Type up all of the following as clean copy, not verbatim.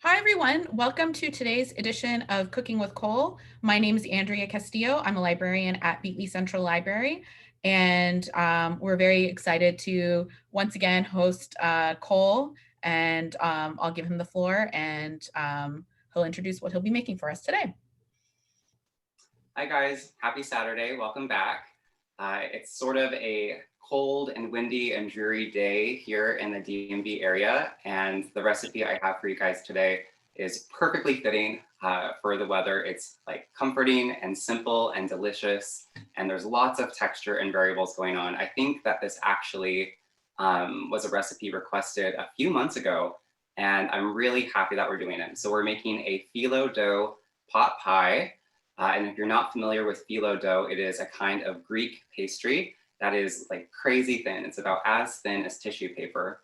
Hi, everyone. Welcome to today's edition of Cooking with Kole. My name is Andrea Castillo. I'm a librarian at Beatley Central Library, and we're very excited to once again host Kole, and I'll give him the floor, and he'll introduce what he'll be making for us today. Hi, guys. Happy Saturday. Welcome back. It's sort of a cold and windy and dreary day here in the DMV area, and the recipe I have for you guys today is perfectly fitting for the weather. It's like comforting and simple and delicious, and there's lots of texture and variables going on. I think that this actually was a recipe requested a few months ago, and I'm really happy that we're doing it. So we're making a phyllo dough pot pie. And if you're not familiar with phyllo dough, it is a kind of Greek pastry that is like crazy thin. It's about as thin as tissue paper.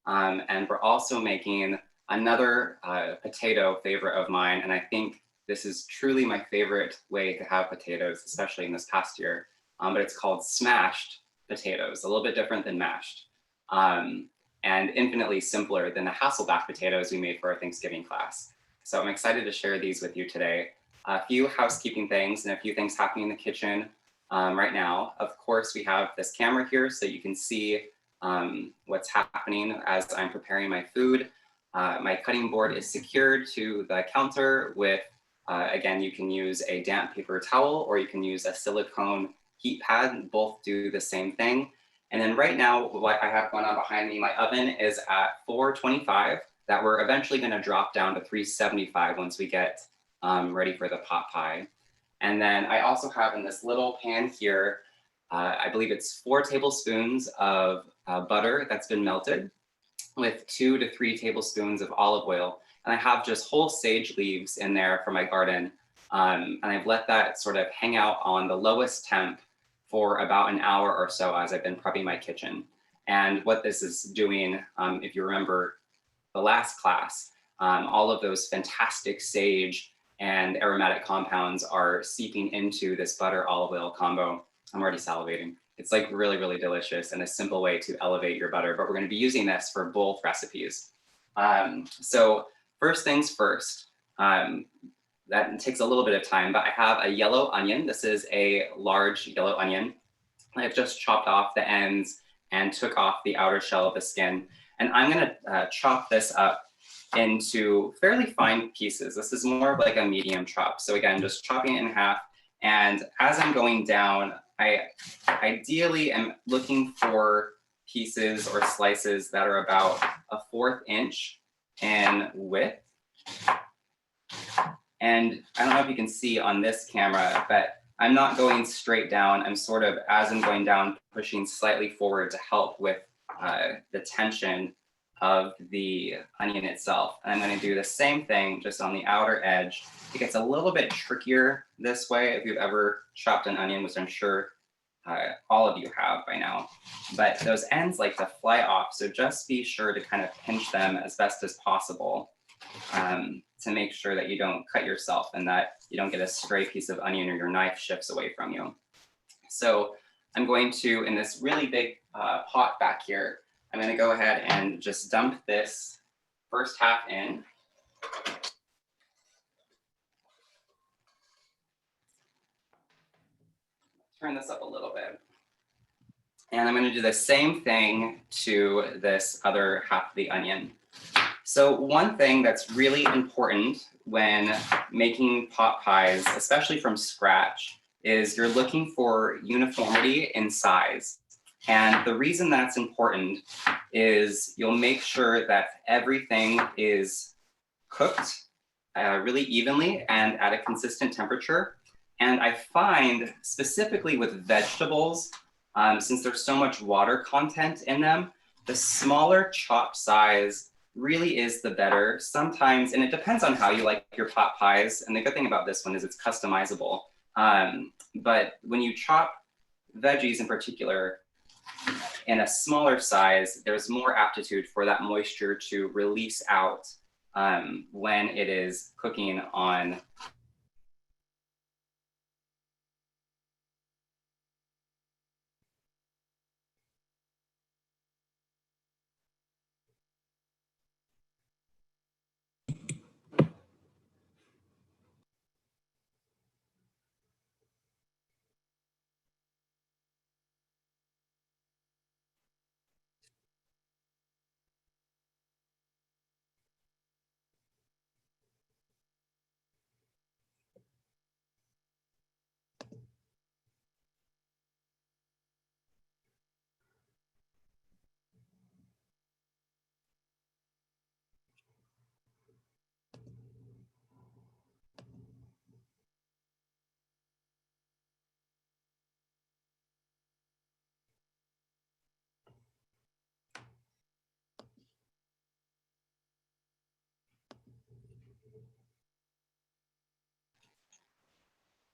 And we're also making another potato favorite of mine. And I think this is truly my favorite way to have potatoes, especially in this past year. But it's called smashed potatoes, a little bit different than mashed. And infinitely simpler than the Hasselback potatoes we made for our Thanksgiving class. So I'm excited to share these with you today. A few housekeeping things and a few things happening in the kitchen right now. Of course, we have this camera here so you can see what's happening as I'm preparing my food. My cutting board is secured to the counter with, again, you can use a damp paper towel or you can use a silicone heat pad. Both do the same thing. And then right now, what I have going on behind me, my oven is at 425 that we're eventually going to drop down to 375 once we get ready for the pot pie. And then I also have in this little pan here, I believe it's 4 tablespoons of butter that's been melted with 2 to 3 tablespoons of olive oil. And I have just whole sage leaves in there from my garden. And I've let that sort of hang out on the lowest temp for about an hour or so as I've been prepping my kitchen. And what this is doing, if you remember the last class, all of those fantastic sage and aromatic compounds are seeping into this butter olive oil combo. I'm already salivating. It's like really, really delicious and a simple way to elevate your butter, but we're going to be using this for both recipes. So first things first, that takes a little bit of time, but I have a yellow onion. This is a large yellow onion. I've just chopped off the ends and took off the outer shell of the skin. And I'm going to chop this up into fairly fine pieces. This is more of like a medium chop. So again, just chopping it in half. And as I'm going down, I ideally am looking for pieces or slices that are about a 1/4 inch in width. And I don't know if you can see on this camera, but I'm not going straight down. I'm sort of, as I'm going down, pushing slightly forward to help with the tension of the onion itself. And I'm going to do the same thing just on the outer edge. It gets a little bit trickier this way if you've ever chopped an onion, which I'm sure all of you have by now. But those ends like to fly off, so just be sure to kind of pinch them as best as possible to make sure that you don't cut yourself and that you don't get a stray piece of onion or your knife shifts away from you. So I'm going to, in this really big pot back here, I'm going to go ahead and just dump this first half in. Turn this up a little bit. And I'm going to do the same thing to this other half of the onion. So one thing that's really important when making pot pies, especially from scratch, is you're looking for uniformity in size. And the reason that's important is you'll make sure that everything is cooked really evenly and at a consistent temperature. And I find specifically with vegetables, since there's so much water content in them, the smaller chop size really is the better. Sometimes, and it depends on how you like your pot pies. And the good thing about this one is it's customizable. But when you chop veggies in particular, in a smaller size, there's more aptitude for that moisture to release out when it is cooking on.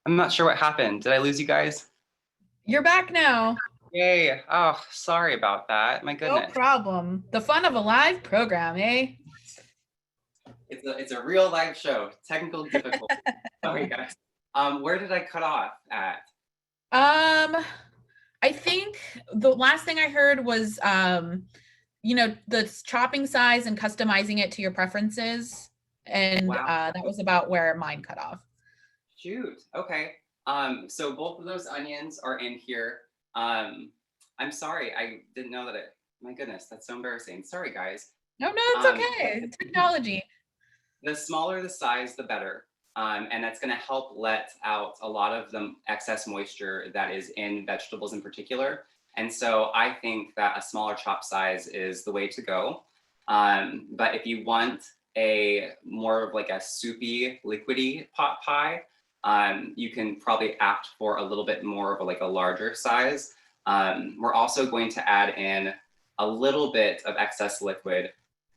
I'm not sure what happened. Did I lose you guys? You're back now. Yay. Oh, sorry about that. My No goodness. problem. The fun of a live program, eh? It's a real live show. Technical difficulty. Sorry, guys. Where did I cut off at? I think the last thing I heard was, the chopping size and customizing it to your preferences. And Wow. that was about where mine cut off. Shoot. Okay. So both of those onions are in here. I'm sorry. I didn't know that my goodness, that's so embarrassing. Sorry, guys. No, it's okay. Technology. The smaller the size, the better. And that's going to help let out a lot of the excess moisture that is in vegetables in particular. And so I think that a smaller chop size is the way to go. But if you want a more of like a soupy, liquidy pot pie, you can probably opt for a little bit more of a larger size. We're also going to add in a little bit of excess liquid.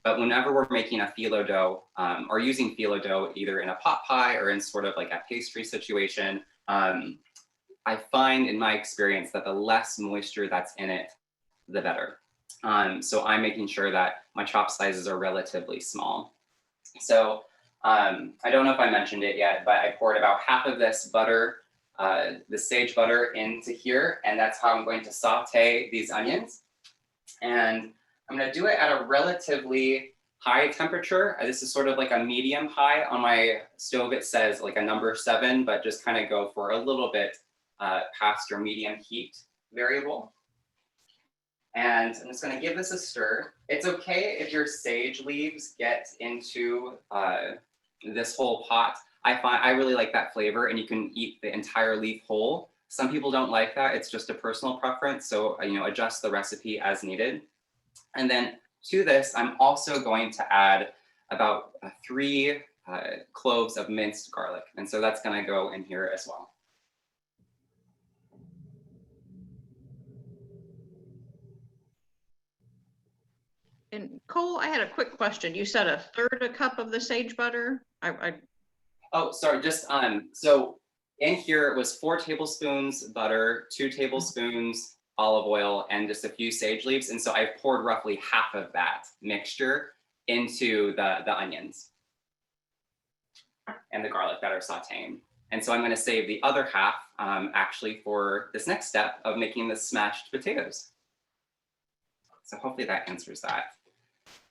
But whenever we're making a phyllo dough or using phyllo dough, either in a pot pie or in sort of like a pastry situation, I find in my experience that the less moisture that's in it, the better. So I'm making sure that my chop sizes are relatively small. So I don't know if I mentioned it yet, but I poured about half of this butter, the sage butter into here, and that's how I'm going to saute these onions. And I'm going to do it at a relatively high temperature. This is sort of like a medium high. On my stove, it says like a number 7, but just kind of go for a little bit past your medium heat variable. And I'm just going to give this a stir. It's okay if your sage leaves get into this whole pot. I really like that flavor, and you can eat the entire leaf whole. Some people don't like that. It's just a personal preference. So, adjust the recipe as needed. And then to this, I'm also going to add about 3 cloves of minced garlic. And so that's going to go in here as well. And Kole, I had a quick question. You said 1/3 cup of the sage butter? Oh, sorry. Just so in here it was 4 tablespoons butter, 2 tablespoons olive oil, and just a few sage leaves. And so I poured roughly half of that mixture into the onions and the garlic that are sauteing. And so I'm going to save the other half actually for this next step of making the smashed potatoes. So hopefully that answers that.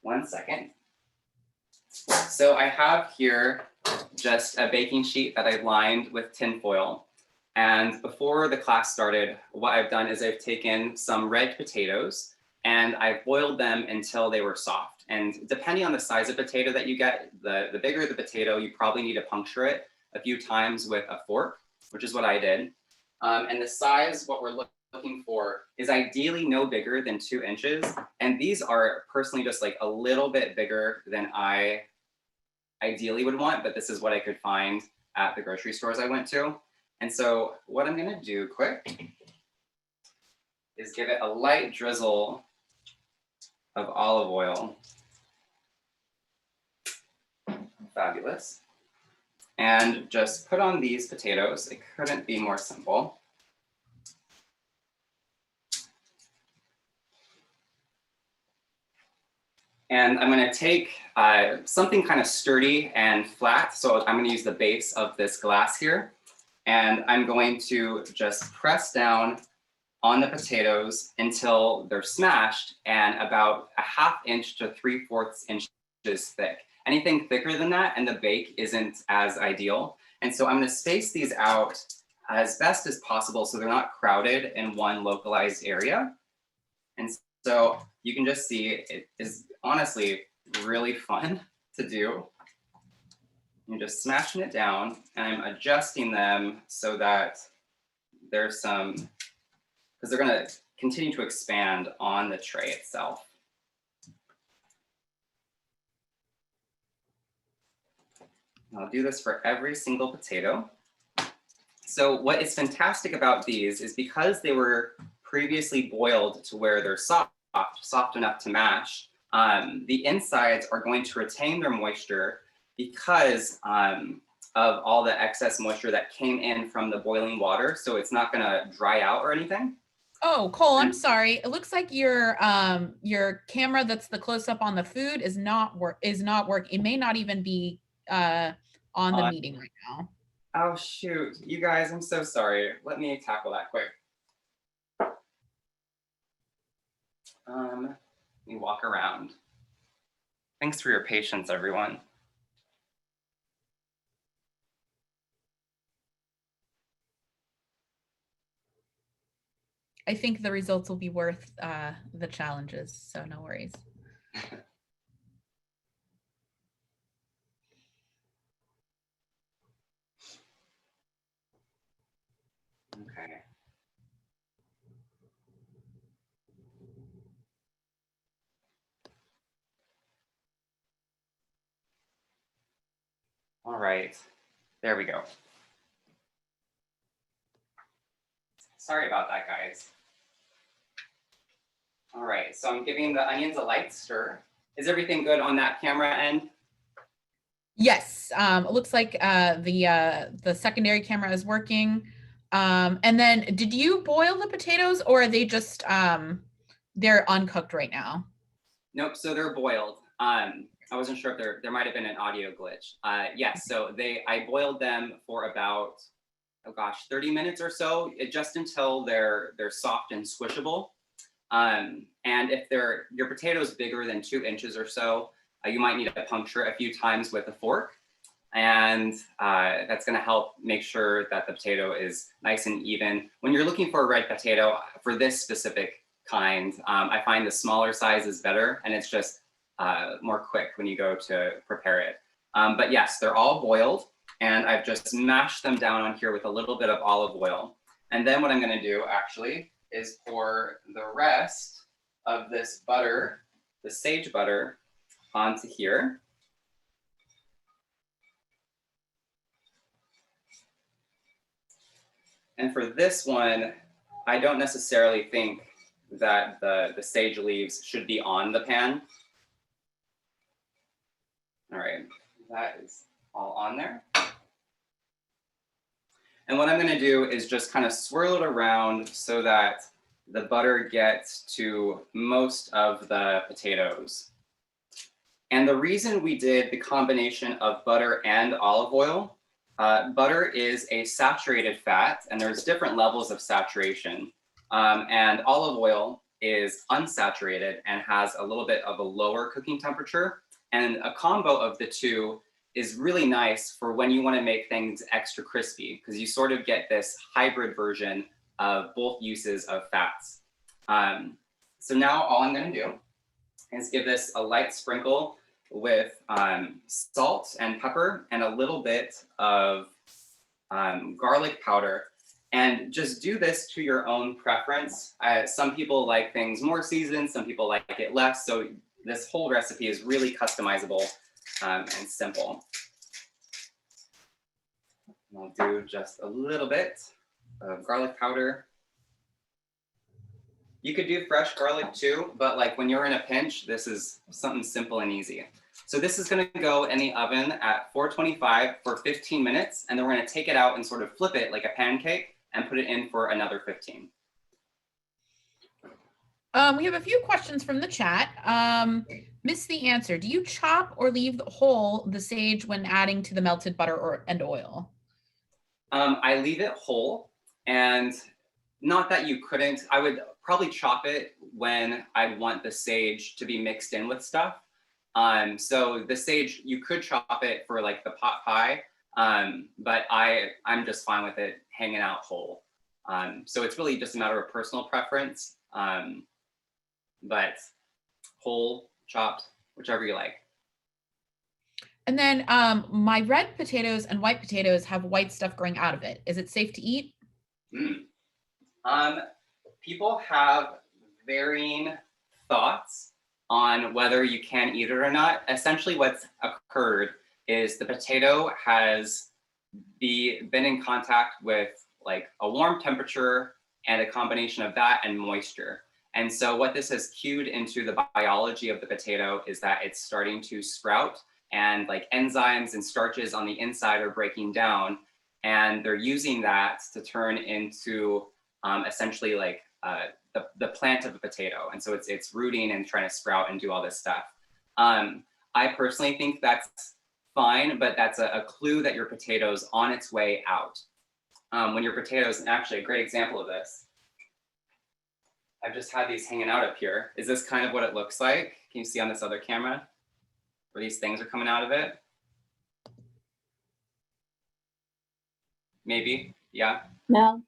1 second. So I have here just a baking sheet that I've lined with tin foil. And before the class started, what I've done is I've taken some red potatoes and I've boiled them until they were soft. And depending on the size of potato that you get, the bigger the potato, you probably need to puncture it a few times with a fork, which is what I did. And the size, what we're looking for is ideally no bigger than 2 inches. And these are personally just like a little bit bigger than I ideally would want, but this is what I could find at the grocery stores I went to. And so what I'm going to do quick is give it a light drizzle of olive oil. Fabulous. And just put on these potatoes. It couldn't be more simple. And I'm going to take something kind of sturdy and flat. So I'm going to use the base of this glass here. And I'm going to just press down on the potatoes until they're smashed and about a 1/2 inch to 3/4 inches thick. Anything thicker than that and the bake isn't as ideal. And so I'm going to space these out as best as possible so they're not crowded in one localized area. And so you can just see it is honestly really fun to do. You're just smashing it down, and I'm adjusting them so that there's some, because they're going to continue to expand on the tray itself. I'll do this for every single potato. So what is fantastic about these is because they were previously boiled to where they're soft enough to mash, the insides are going to retain their moisture because of all the excess moisture that came in from the boiling water. So it's not gonna dry out or anything. Oh, Cole, I'm sorry. It looks like your camera that's the close up on the food is not working. It may not even be on the meeting right now. Oh shoot, you guys, I'm so sorry. Let me tackle that quick. Let me walk around. Thanks for your patience, everyone. I think the results will be worth the challenges, so no worries. Okay. All right, there we go. Sorry about that, guys. All right, so I'm giving the onions a light stir. Is everything good on that camera end? Yes, it looks like the secondary camera is working. And then did you boil the potatoes or are they just they're uncooked right now? Nope, so they're boiled. I wasn't sure if there might have been an audio glitch. Yes, so I boiled them for about, oh gosh, 30 minutes or so, just until they're soft and squishable. And if your potato is bigger than 2 inches or so, you might need to puncture it a few times with a fork. And that's gonna help make sure that the potato is nice and even. When you're looking for a red potato, for this specific kind, I find the smaller size is better, and it's just more quick when you go to prepare it. But yes, they're all boiled, and I've just mashed them down on here with a little bit of olive oil. And then what I'm gonna do actually is pour the rest of this butter, the sage butter, onto here. And for this one, I don't necessarily think that the sage leaves should be on the pan. All right, that is all on there. And what I'm gonna do is just kind of swirl it around so that the butter gets to most of the potatoes. And the reason we did the combination of butter and olive oil, butter is a saturated fat, and there's different levels of saturation. And olive oil is unsaturated and has a little bit of a lower cooking temperature. And a combo of the two is really nice for when you want to make things extra crispy, because you sort of get this hybrid version of both uses of fats. So now all I'm going to do is give this a light sprinkle with salt and pepper and a little bit of garlic powder. And just do this to your own preference. Some people like things more seasoned, some people like it less. So this whole recipe is really customizable and simple. I'll do just a little bit of garlic powder. You could do fresh garlic too, but like when you're in a pinch, this is something simple and easy. So this is gonna go in the oven at 425 for 15 minutes, and then we're gonna take it out and sort of flip it like a pancake and put it in for another 15. We have a few questions from the chat. Miss the answer. Do you chop or leave whole the sage when adding to the melted butter and oil? I leave it whole, and not that you couldn't. I would probably chop it when I want the sage to be mixed in with stuff. So the sage, you could chop it for like the pot pie, but I'm just fine with it hanging out whole. So it's really just a matter of personal preference, but whole, chopped, whichever you like. And then my red potatoes and white potatoes have white stuff growing out of it. Is it safe to eat? People have varying thoughts on whether you can eat it or not. Essentially what's occurred is the potato has been in contact with like a warm temperature and a combination of that and moisture. And so what this has cued into the biology of the potato is that it's starting to sprout and like enzymes and starches on the inside are breaking down, and they're using that to turn into essentially like the plant of a potato. And so it's rooting and trying to sprout and do all this stuff. I personally think that's fine, but that's a clue that your potato's on its way out. When your potatoes, and actually a great example of this, I've just had these hanging out up here. Is this kind of what it looks like? Can you see on this other camera where these things are coming out of it? Maybe, yeah? No.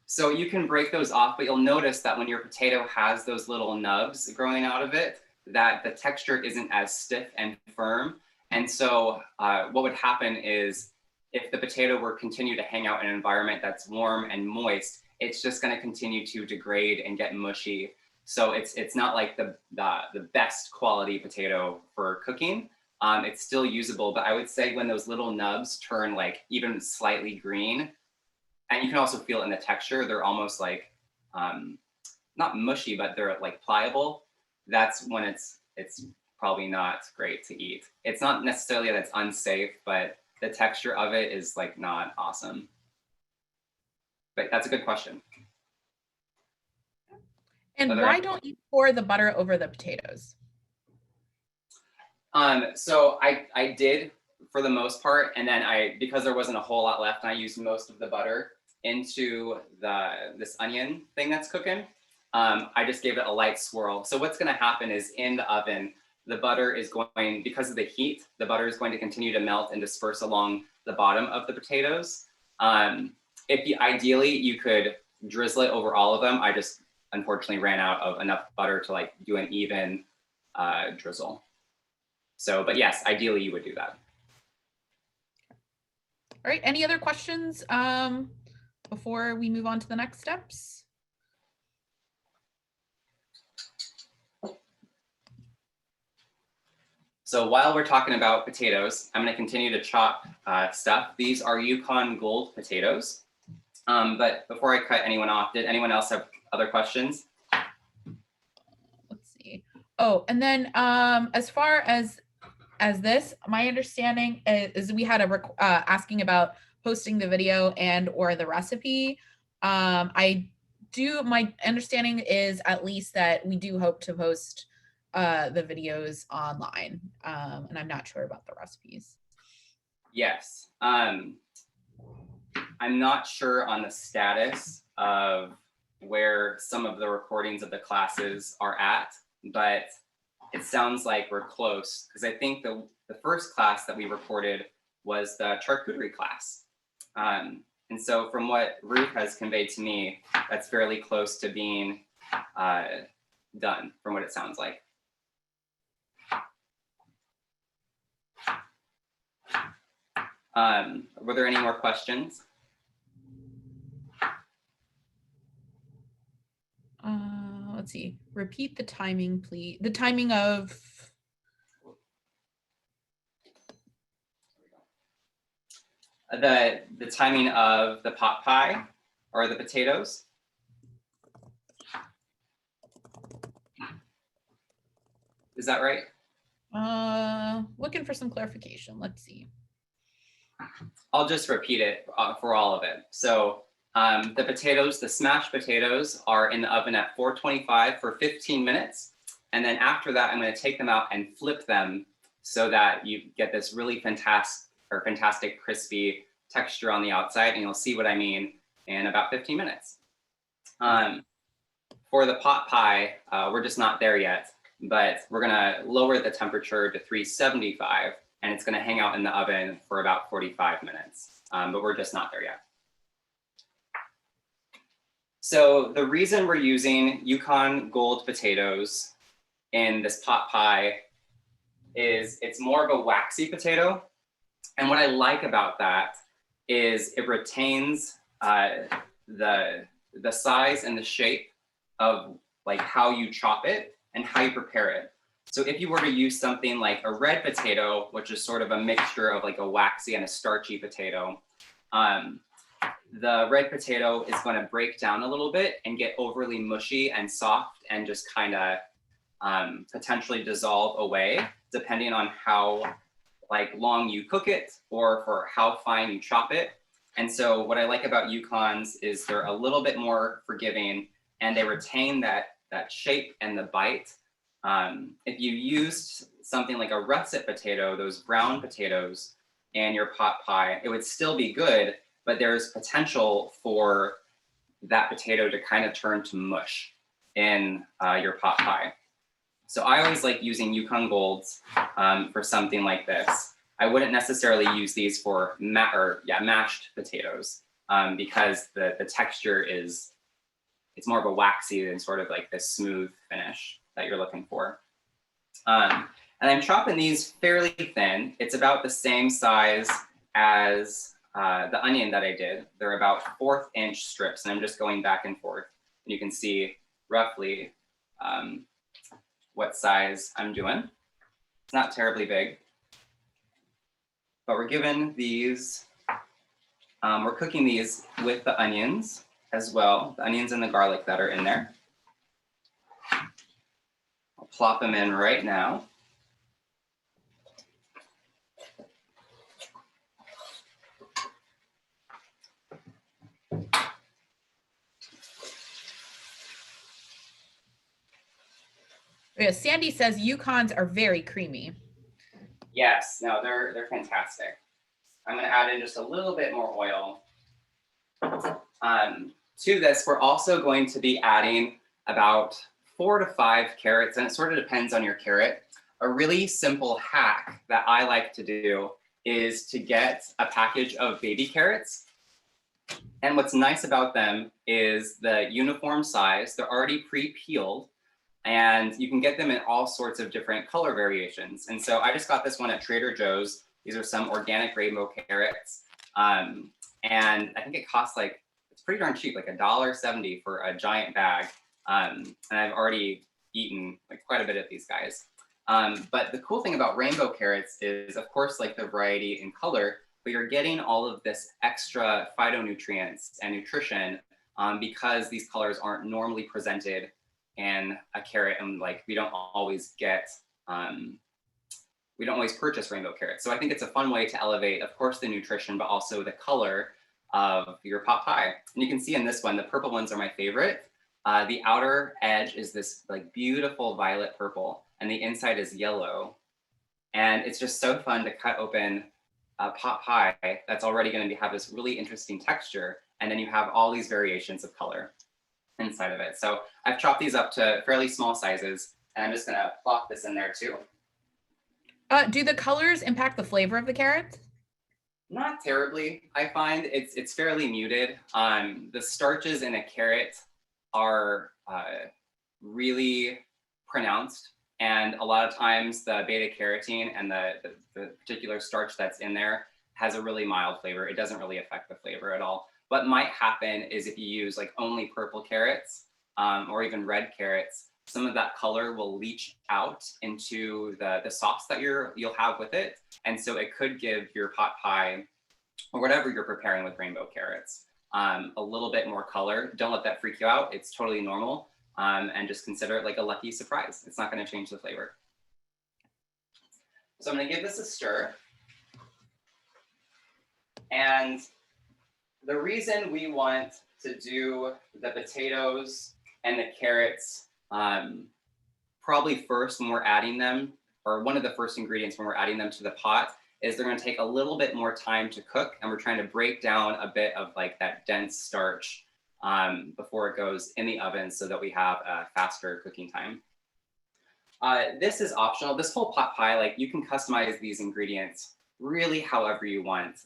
So you can break those off, but you'll notice that when your potato has those little nubs growing out of it, that the texture isn't as stiff and firm. And so what would happen is if the potato were continue to hang out in an environment that's warm and moist, it's just going to continue to degrade and get mushy. So it's not like the best quality potato for cooking. It's still usable, but I would say when those little nubs turn like even slightly green, and you can also feel it in the texture, they're almost like, not mushy, but they're like pliable. That's when it's probably not great to eat. It's not necessarily that it's unsafe, but the texture of it is like not awesome. But that's a good question. And why don't you pour the butter over the potatoes? So I did for the most part, and then because there wasn't a whole lot left, I used most of the butter into this onion thing that's cooking. I just gave it a light swirl. So what's going to happen is in the oven, the butter is going, because of the heat, the butter is going to continue to melt and disperse along the bottom of the potatoes. Ideally, you could drizzle it over all of them. I just unfortunately ran out of enough butter to like do an even drizzle. So, but yes, ideally you would do that. All right, any other questions before we move on to the next steps? So while we're talking about potatoes, I'm going to continue to chop stuff. These are Yukon Gold potatoes. But before I cut anyone off, did anyone else have other questions? Let's see. Oh, and then as far as this, my understanding is we had asking about posting the video and or the recipe. My understanding is at least that we do hope to post the videos online, and I'm not sure about the recipes. Yes. I'm not sure on the status of where some of the recordings of the classes are at, but it sounds like we're close, because I think the first class that we recorded was the charcuterie class. And so from what Ruth has conveyed to me, that's fairly close to being done from what it sounds like. Were there any more questions? Let's see. Repeat the timing, please. The timing of the timing of the pot pie or the potatoes. Is that right? Looking for some clarification. Let's see. I'll just repeat it for all of it. So the potatoes, the smashed potatoes, are in the oven at 425 for 15 minutes. And then after that, I'm going to take them out and flip them so that you get this really fantastic crispy texture on the outside. And you'll see what I mean in about 15 minutes. For the pot pie, we're just not there yet, but we're going to lower the temperature to 375. And it's going to hang out in the oven for about 45 minutes, but we're just not there yet. So the reason we're using Yukon Gold potatoes in this pot pie is it's more of a waxy potato. And what I like about that is it retains the size and the shape of like how you chop it and how you prepare it. So if you were to use something like a red potato, which is sort of a mixture of like a waxy and a starchy potato, the red potato is going to break down a little bit and get overly mushy and soft and just kind of potentially dissolve away depending on how like long you cook it or for how fine you chop it. And so what I like about Yukons is they're a little bit more forgiving and they retain that shape and the bite. If you used something like a russet potato, those brown potatoes in your pot pie, it would still be good, but there's potential for that potato to kind of turn to mush in your pot pie. So I always like using Yukon Golds for something like this. I wouldn't necessarily use these for mashed potatoes because the texture is, it's more of a waxy than sort of like this smooth finish that you're looking for. And I'm chopping these fairly thin. It's about the same size as the onion that I did. They're about 1/4 inch strips, and I'm just going back and forth. And you can see roughly what size I'm doing. It's not terribly big, but we're given these, we're cooking these with the onions as well, the onions and the garlic that are in there. I'll plop them in right now. Yeah, Sandy says Yukons are very creamy. Yes, no, they're fantastic. I'm gonna add in just a little bit more oil. To this, we're also going to be adding about 4 to 5 carrots, and it sort of depends on your carrot. A really simple hack that I like to do is to get a package of baby carrots. And what's nice about them is the uniform size. They're already pre-peeled, and you can get them in all sorts of different color variations. And so I just got this one at Trader Joe's. These are some organic rainbow carrots. And I think it costs like, it's pretty darn cheap, like $1.70 for a giant bag. And I've already eaten like quite a bit of these guys. But the cool thing about rainbow carrots is, of course, like the variety in color, but you're getting all of this extra phytonutrients and nutrition because these colors aren't normally presented in a carrot, and like we don't always get, we don't always purchase rainbow carrots. So I think it's a fun way to elevate, of course, the nutrition, but also the color of your pot pie. And you can see in this one, the purple ones are my favorite. The outer edge is this like beautiful violet purple, and the inside is yellow. And it's just so fun to cut open a pot pie that's already going to have this really interesting texture. And then you have all these variations of color inside of it. So I've chopped these up to fairly small sizes, and I'm just going to plop this in there too. Do the colors impact the flavor of the carrots? Not terribly. I find it's fairly muted. The starches in a carrot are really pronounced, and a lot of times the beta carotene and the particular starch that's in there has a really mild flavor. It doesn't really affect the flavor at all. What might happen is if you use like only purple carrots or even red carrots, some of that color will leach out into the sauce that you'll have with it. And so it could give your pot pie or whatever you're preparing with rainbow carrots a little bit more color. Don't let that freak you out. It's totally normal. And just consider it like a lucky surprise. It's not going to change the flavor. So I'm going to give this a stir. And the reason we want to do the potatoes and the carrots probably first when we're adding them, or one of the first ingredients when we're adding them to the pot, is they're going to take a little bit more time to cook, and we're trying to break down a bit of like that dense starch before it goes in the oven so that we have a faster cooking time. This is optional. This whole pot pie, like you can customize these ingredients really however you want.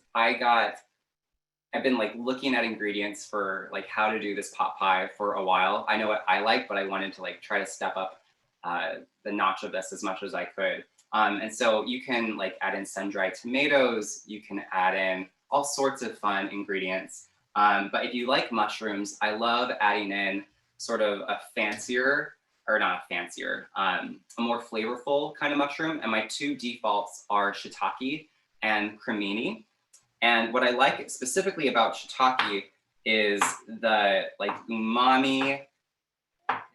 I've been like looking at ingredients for like how to do this pot pie for a while. I know what I like, but I wanted to like try to step up the notch of this as much as I could. And so you can like add in sun-dried tomatoes, you can add in all sorts of fun ingredients. But if you like mushrooms, I love adding in sort of a fancier, or not fancier, a more flavorful kind of mushroom. And my two defaults are shiitake and cremini. And what I like specifically about shiitake is the like umami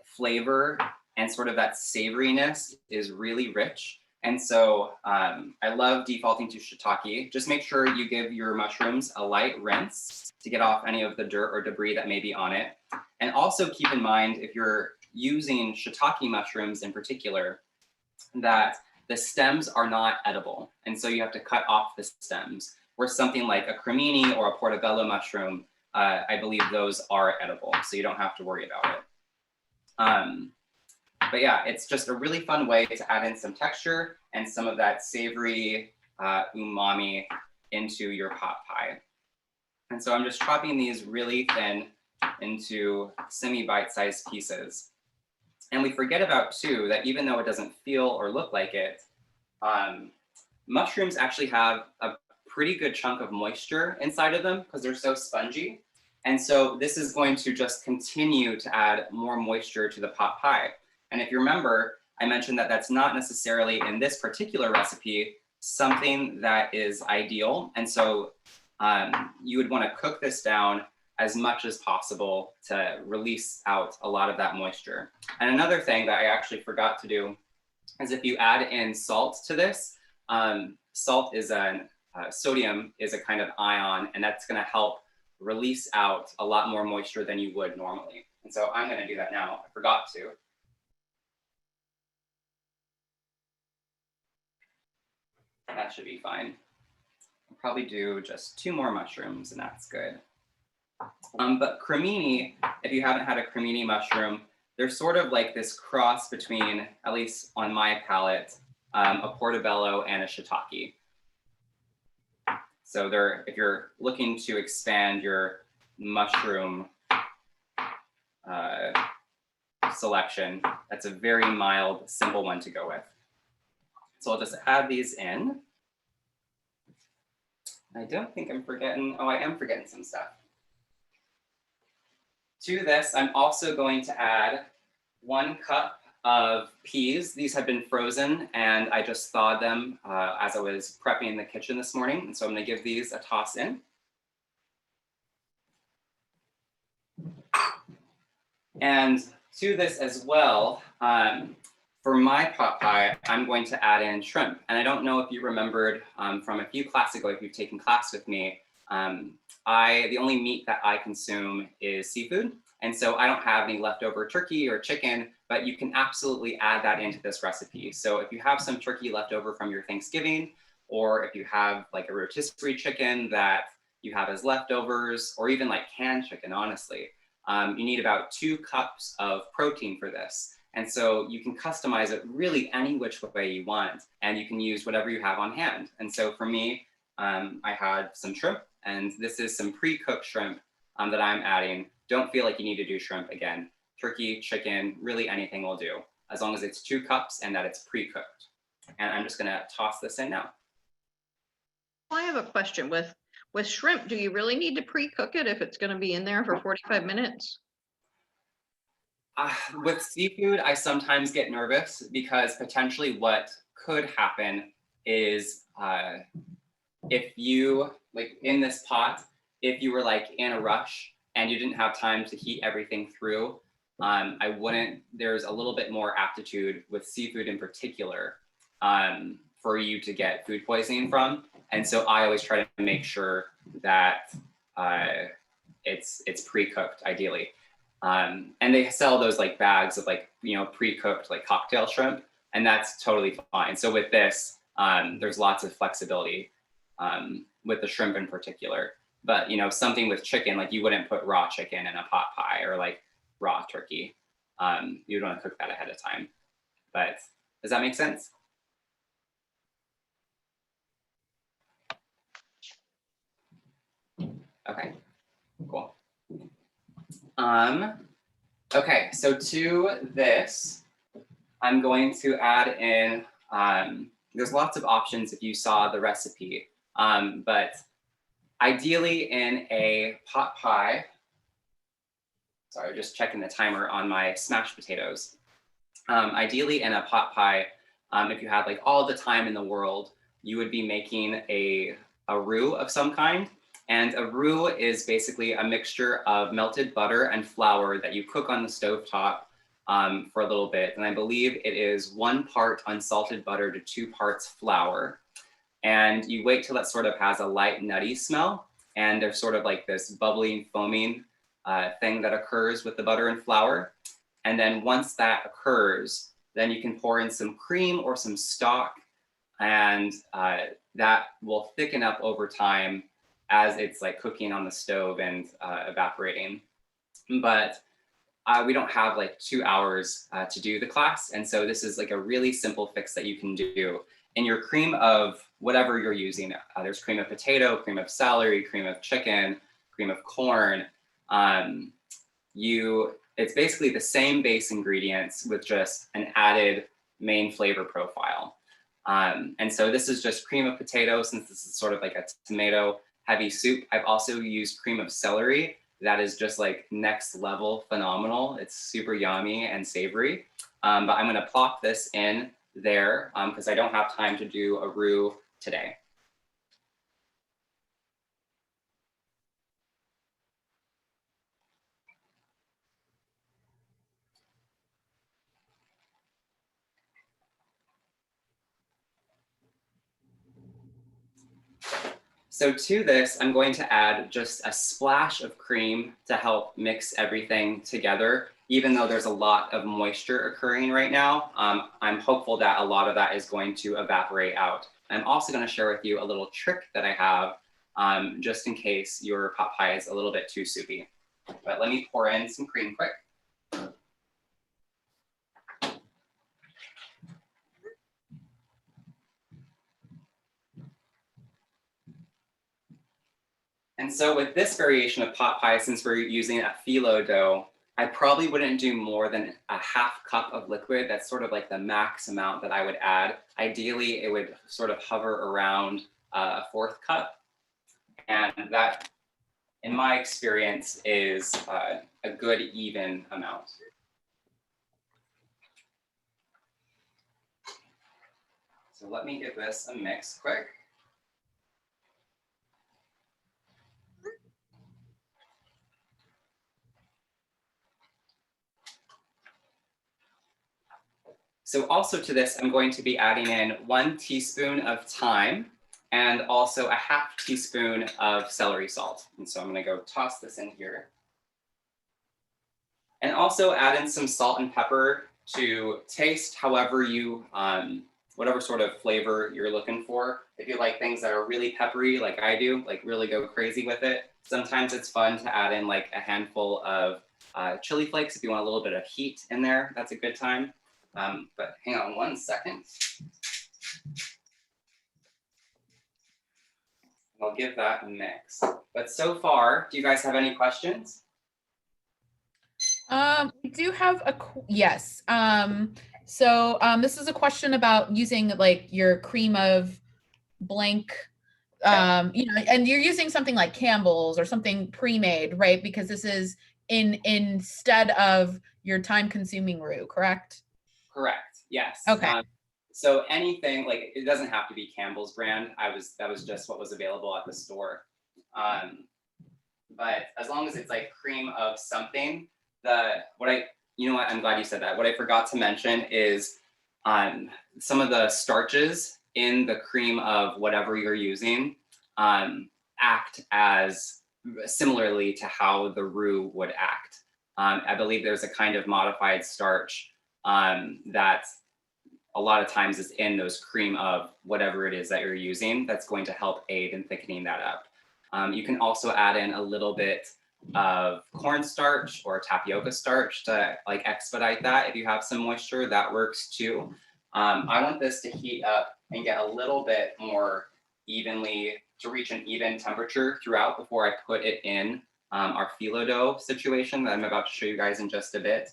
flavor and sort of that savoriness is really rich. And so I love defaulting to shiitake. Just make sure you give your mushrooms a light rinse to get off any of the dirt or debris that may be on it. And also keep in mind, if you're using shiitake mushrooms in particular, that the stems are not edible. And so you have to cut off the stems. Where something like a cremini or a portobello mushroom, I believe those are edible, so you don't have to worry about it. But yeah, it's just a really fun way to add in some texture and some of that savory umami into your pot pie. And so I'm just chopping these really thin into semi-bite-sized pieces. And we forget about too, that even though it doesn't feel or look like it, mushrooms actually have a pretty good chunk of moisture inside of them because they're so spongy. And so this is going to just continue to add more moisture to the pot pie. And if you remember, I mentioned that that's not necessarily in this particular recipe something that is ideal. And so you would want to cook this down as much as possible to release out a lot of that moisture. And another thing that I actually forgot to do is if you add in salt to this, salt is sodium is a kind of ion, and that's going to help release out a lot more moisture than you would normally. And so I'm going to do that now. I forgot to. That should be fine. I'll probably do just 2 more mushrooms, and that's good. But cremini, if you haven't had a cremini mushroom, they're sort of like this cross between, at least on my palate, a portobello and a shiitake. So if you're looking to expand your mushroom selection, that's a very mild, simple one to go with. So I'll just add these in. I don't think I'm forgetting, oh, I am forgetting some stuff. To this, I'm also going to add 1 cup of peas. These have been frozen and I just thawed them as I was prepping in the kitchen this morning. And so I'm gonna give these a toss in. And to this as well, for my pot pie, I'm going to add in shrimp. And I don't know if you remembered from a few classes ago, if you've taken class with me, the only meat that I consume is seafood. And so I don't have any leftover turkey or chicken, but you can absolutely add that into this recipe. So if you have some turkey left over from your Thanksgiving, or if you have like a rotisserie chicken that you have as leftovers, or even like canned chicken, honestly, you need about 2 cups of protein for this. And so you can customize it really any which way you want, and you can use whatever you have on hand. And so for me, I had some shrimp, and this is some pre-cooked shrimp that I'm adding. Don't feel like you need to do shrimp again. Turkey, chicken, really anything will do, as long as it's 2 cups and that it's pre-cooked. And I'm just gonna toss this in now. I have a question with shrimp. Do you really need to pre-cook it if it's going to be in there for 45 minutes? With seafood, I sometimes get nervous because potentially what could happen is if you, like in this pot, if you were like in a rush and you didn't have time to heat everything through, there's a little bit more aptitude with seafood in particular for you to get food poisoning from. And so I always try to make sure that it's pre-cooked ideally. And they sell those like bags of like, pre-cooked like cocktail shrimp, and that's totally fine. So with this, there's lots of flexibility with the shrimp in particular. But something with chicken, like you wouldn't put raw chicken in a pot pie or like raw turkey. You'd want to cook that ahead of time. But does that make sense? Okay, cool. Okay, so to this, I'm going to add in, there's lots of options if you saw the recipe, but ideally in a pot pie, sorry, just checking the timer on my smashed potatoes. Ideally in a pot pie, if you had like all the time in the world, you would be making a roux of some kind. And a roux is basically a mixture of melted butter and flour that you cook on the stovetop for a little bit. And I believe it is 1 part unsalted butter to 2 parts flour. And you wait till that sort of has a light nutty smell. And there's sort of like this bubbling, foaming thing that occurs with the butter and flour. And then once that occurs, then you can pour in some cream or some stock, and that will thicken up over time as it's like cooking on the stove and evaporating. But we don't have like 2 hours to do the class. And so this is like a really simple fix that you can do. In your cream of whatever you're using, there's cream of potato, cream of celery, cream of chicken, cream of corn. It's basically the same base ingredients with just an added main flavor profile. And so this is just cream of potato, since this is sort of like a tomato heavy soup. I've also used cream of celery. That is just like next level phenomenal. It's super yummy and savory. But I'm gonna plop this in there because I don't have time to do a roux today. So to this, I'm going to add just a splash of cream to help mix everything together. Even though there's a lot of moisture occurring right now, I'm hopeful that a lot of that is going to evaporate out. I'm also going to share with you a little trick that I have just in case your pot pie is a little bit too soupy. But let me pour in some cream quick. And so with this variation of pot pie, since we're using a phyllo dough, I probably wouldn't do more than a 1/2 cup of liquid. That's sort of like the max amount that I would add. Ideally, it would sort of hover around a 1/4 cup. And that, in my experience, is a good even amount. So let me give this a mix quick. So also to this, I'm going to be adding in 1 teaspoon of thyme and also a 1/2 teaspoon of celery salt. And so I'm gonna go toss this in here. And also add in some salt and pepper to taste however you, whatever sort of flavor you're looking for. If you like things that are really peppery, like I do, like really go crazy with it. Sometimes it's fun to add in like a handful of chili flakes if you want a little bit of heat in there. That's a good time. But hang on 1 second. I'll give that a mix. But so far, do you guys have any questions? We do have yes. This is a question about using like your cream of blank, and you're using something like Campbell's or something pre-made, right? Because this is instead of your time-consuming roux, correct? Correct. Yes. Okay. So anything, like, it doesn't have to be Campbell's brand. That was just what was available at the store. But as long as it's like cream of something, you know what, I'm glad you said that. What I forgot to mention is some of the starches in the cream of whatever you're using act as similarly to how the roux would act. I believe there's a kind of modified starch that a lot of times is in those cream of whatever it is that you're using that's going to help aid in thickening that up. You can also add in a little bit of cornstarch or tapioca starch to like expedite that. If you have some moisture, that works too. I want this to heat up and get a little bit more evenly, to reach an even temperature throughout before I put it in our phyllo dough situation that I'm about to show you guys in just a bit.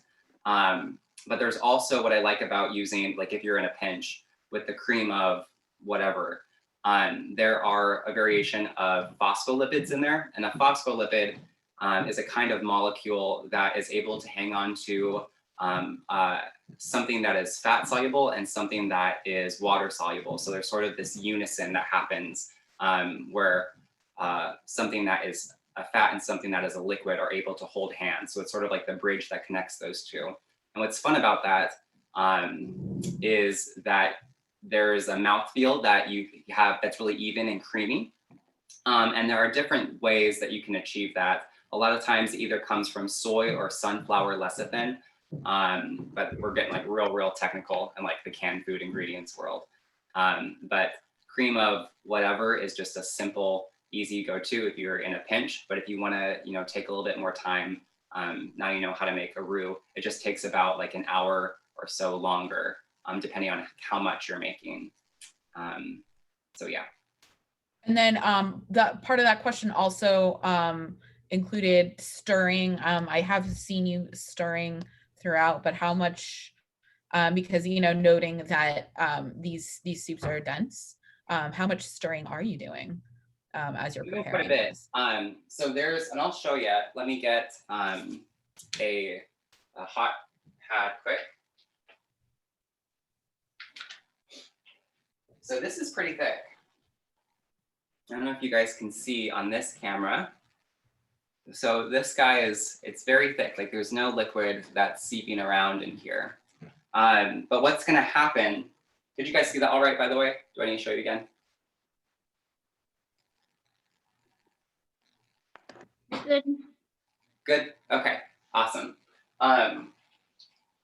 But there's also what I like about using, like if you're in a pinch with the cream of whatever, there are a variation of phospholipids in there. And a phospholipid is a kind of molecule that is able to hang on to something that is fat soluble and something that is water soluble. So there's sort of this unison that happens where something that is a fat and something that is a liquid are able to hold hands. So it's sort of like the bridge that connects those two. And what's fun about that is that there's a mouthfeel that you have that's really even and creamy. And there are different ways that you can achieve that. A lot of times it either comes from soy or sunflower lecithin, but we're getting like real technical in like the canned food ingredients world. But cream of whatever is just a simple, easy go-to if you're in a pinch. But if you want to, you know, take a little bit more time, now you know how to make a roux. It just takes about like an hour or so longer, depending on how much you're making. So yeah. And then the part of that question also included stirring. I have seen you stirring throughout, but how much? Because, you know, noting that these soups are dense, how much stirring are you doing as you're preparing? Quite a bit. So there's, and I'll show you. Let me get a hot pad quick. So this is pretty thick. I don't know if you guys can see on this camera. So this guy is, it's very thick. Like there's no liquid that's seeping around in here. But what's gonna happen, did you guys see that all right, by the way? Do I need to show you again? Good. Good, okay, awesome.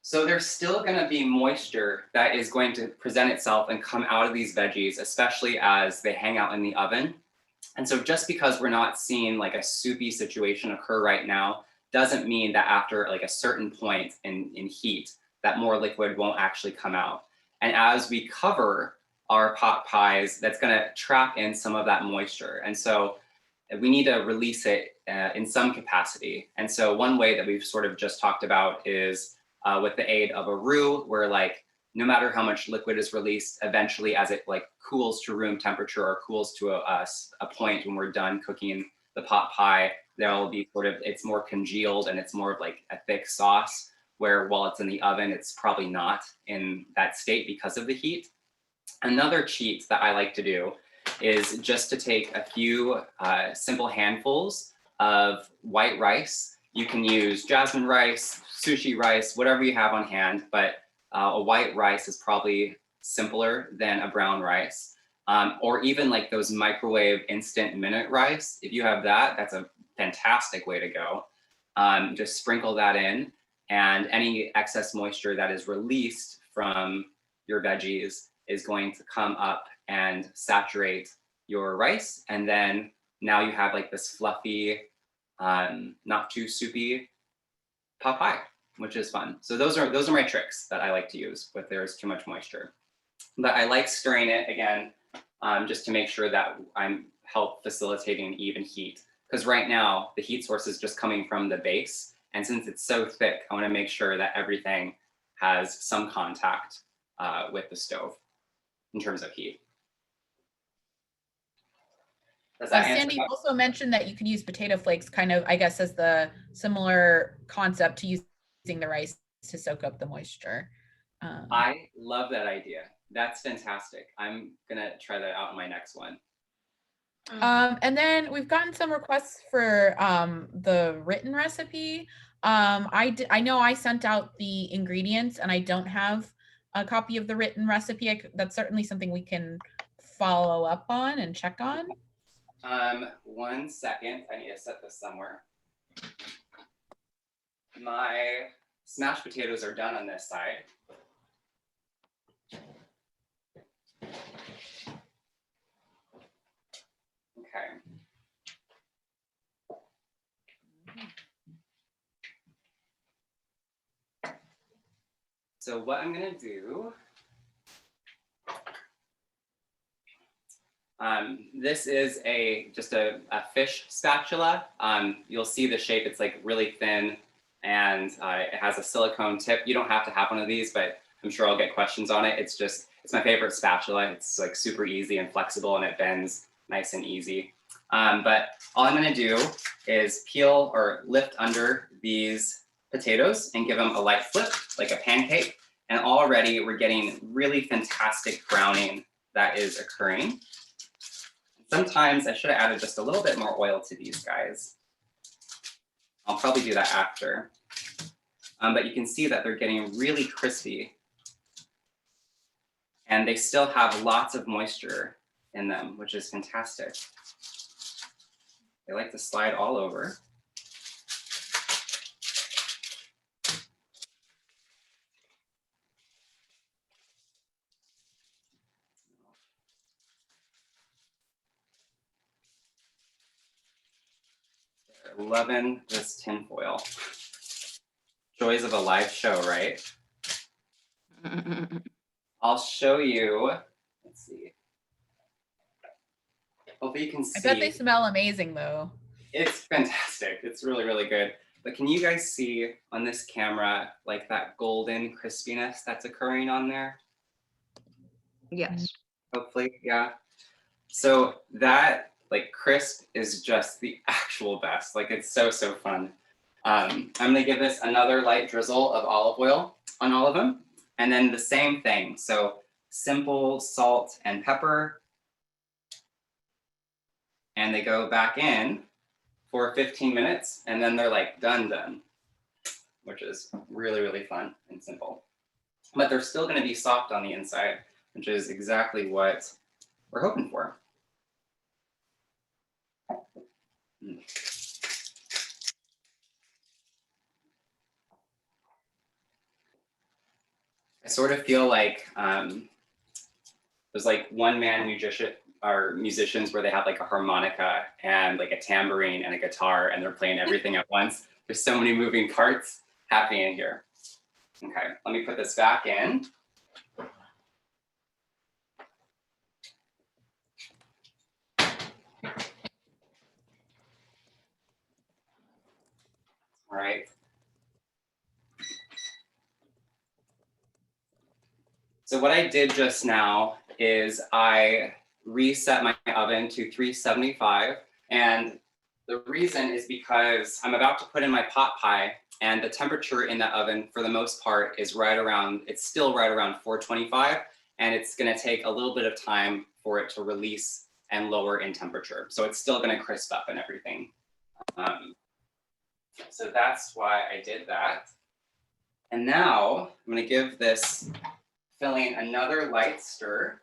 So there's still gonna be moisture that is going to present itself and come out of these veggies, especially as they hang out in the oven. And so just because we're not seeing like a soupy situation occur right now, doesn't mean that after like a certain point in heat, that more liquid won't actually come out. And as we cover our pot pies, that's gonna trap in some of that moisture. And so we need to release it in some capacity. And so one way that we've sort of just talked about is with the aid of a roux, where like, no matter how much liquid is released, eventually as it like cools to room temperature or cools to a point when we're done cooking the pot pie, there'll be sort of, it's more congealed and it's more of like a thick sauce, where while it's in the oven, it's probably not in that state because of the heat. Another cheat that I like to do is just to take a few simple handfuls of white rice. You can use jasmine rice, sushi rice, whatever you have on hand, but a white rice is probably simpler than a brown rice. Or even like those microwave instant minute rice. If you have that, that's a fantastic way to go. Just sprinkle that in, and any excess moisture that is released from your veggies is going to come up and saturate your rice. And then now you have like this fluffy, not too soupy pot pie, which is fun. So those are my tricks that I like to use if there's too much moisture. But I like stirring it again, just to make sure that I'm help facilitating even heat. Because right now the heat source is just coming from the base. And since it's so thick, I want to make sure that everything has some contact with the stove in terms of heat. Does that answer Sandy that? also mentioned that you could use potato flakes, kind of, I guess, as the similar concept to using the rice to soak up the moisture. I love that idea. That's fantastic. I'm gonna try that out in my next one. And then we've gotten some requests for the written recipe. I know I sent out the ingredients and I don't have a copy of the written recipe. That's certainly something we can follow up on and check on. 1 second, I need to set this somewhere. My smashed potatoes are done on this side. Okay. So what I'm gonna do, this is just a fish spatula. You'll see the shape, it's like really thin, and it has a silicone tip. You don't have to have one of these, but I'm sure I'll get questions on it. It's my favorite spatula. It's like super easy and flexible, and it bends nice and easy. But all I'm gonna do is peel or lift under these potatoes and give them a light flip, like a pancake. And already we're getting really fantastic browning that is occurring. Sometimes I should have added just a little bit more oil to these guys. I'll probably do that after. but you can see that they're getting really crispy. And they still have lots of moisture in them, which is fantastic. They like to slide all over. Loving this tinfoil. Joys of a live show, right? I'll show you, let's see. Hopefully you can see. I bet they smell amazing though. It's fantastic. It's really, really good. But can you guys see on this camera, like that golden crispiness that's occurring on there? Yes. Hopefully, yeah. So that like crisp is just the actual best. Like it's so, so fun. I'm gonna give this another light drizzle of olive oil on all of them. And then the same thing. So simple salt and pepper. And they go back in for 15 minutes and then they're like done, which is really, really fun and simple. But they're still gonna be soft on the inside, which is exactly what we're hoping for. I sort of feel like there's like one-man musicians where they have like a harmonica and like a tambourine and a guitar and they're playing everything at once. There's so many moving parts happening here. Okay, let me put this back in. All right. So what I did just now is I reset my oven to 375. And the reason is because I'm about to put in my pot pie and the temperature in that oven for the most part is it's still right around 425. And it's gonna take a little bit of time for it to release and lower in temperature. So it's still gonna crisp up and everything. So that's why I did that. And now I'm gonna give this filling another light stir.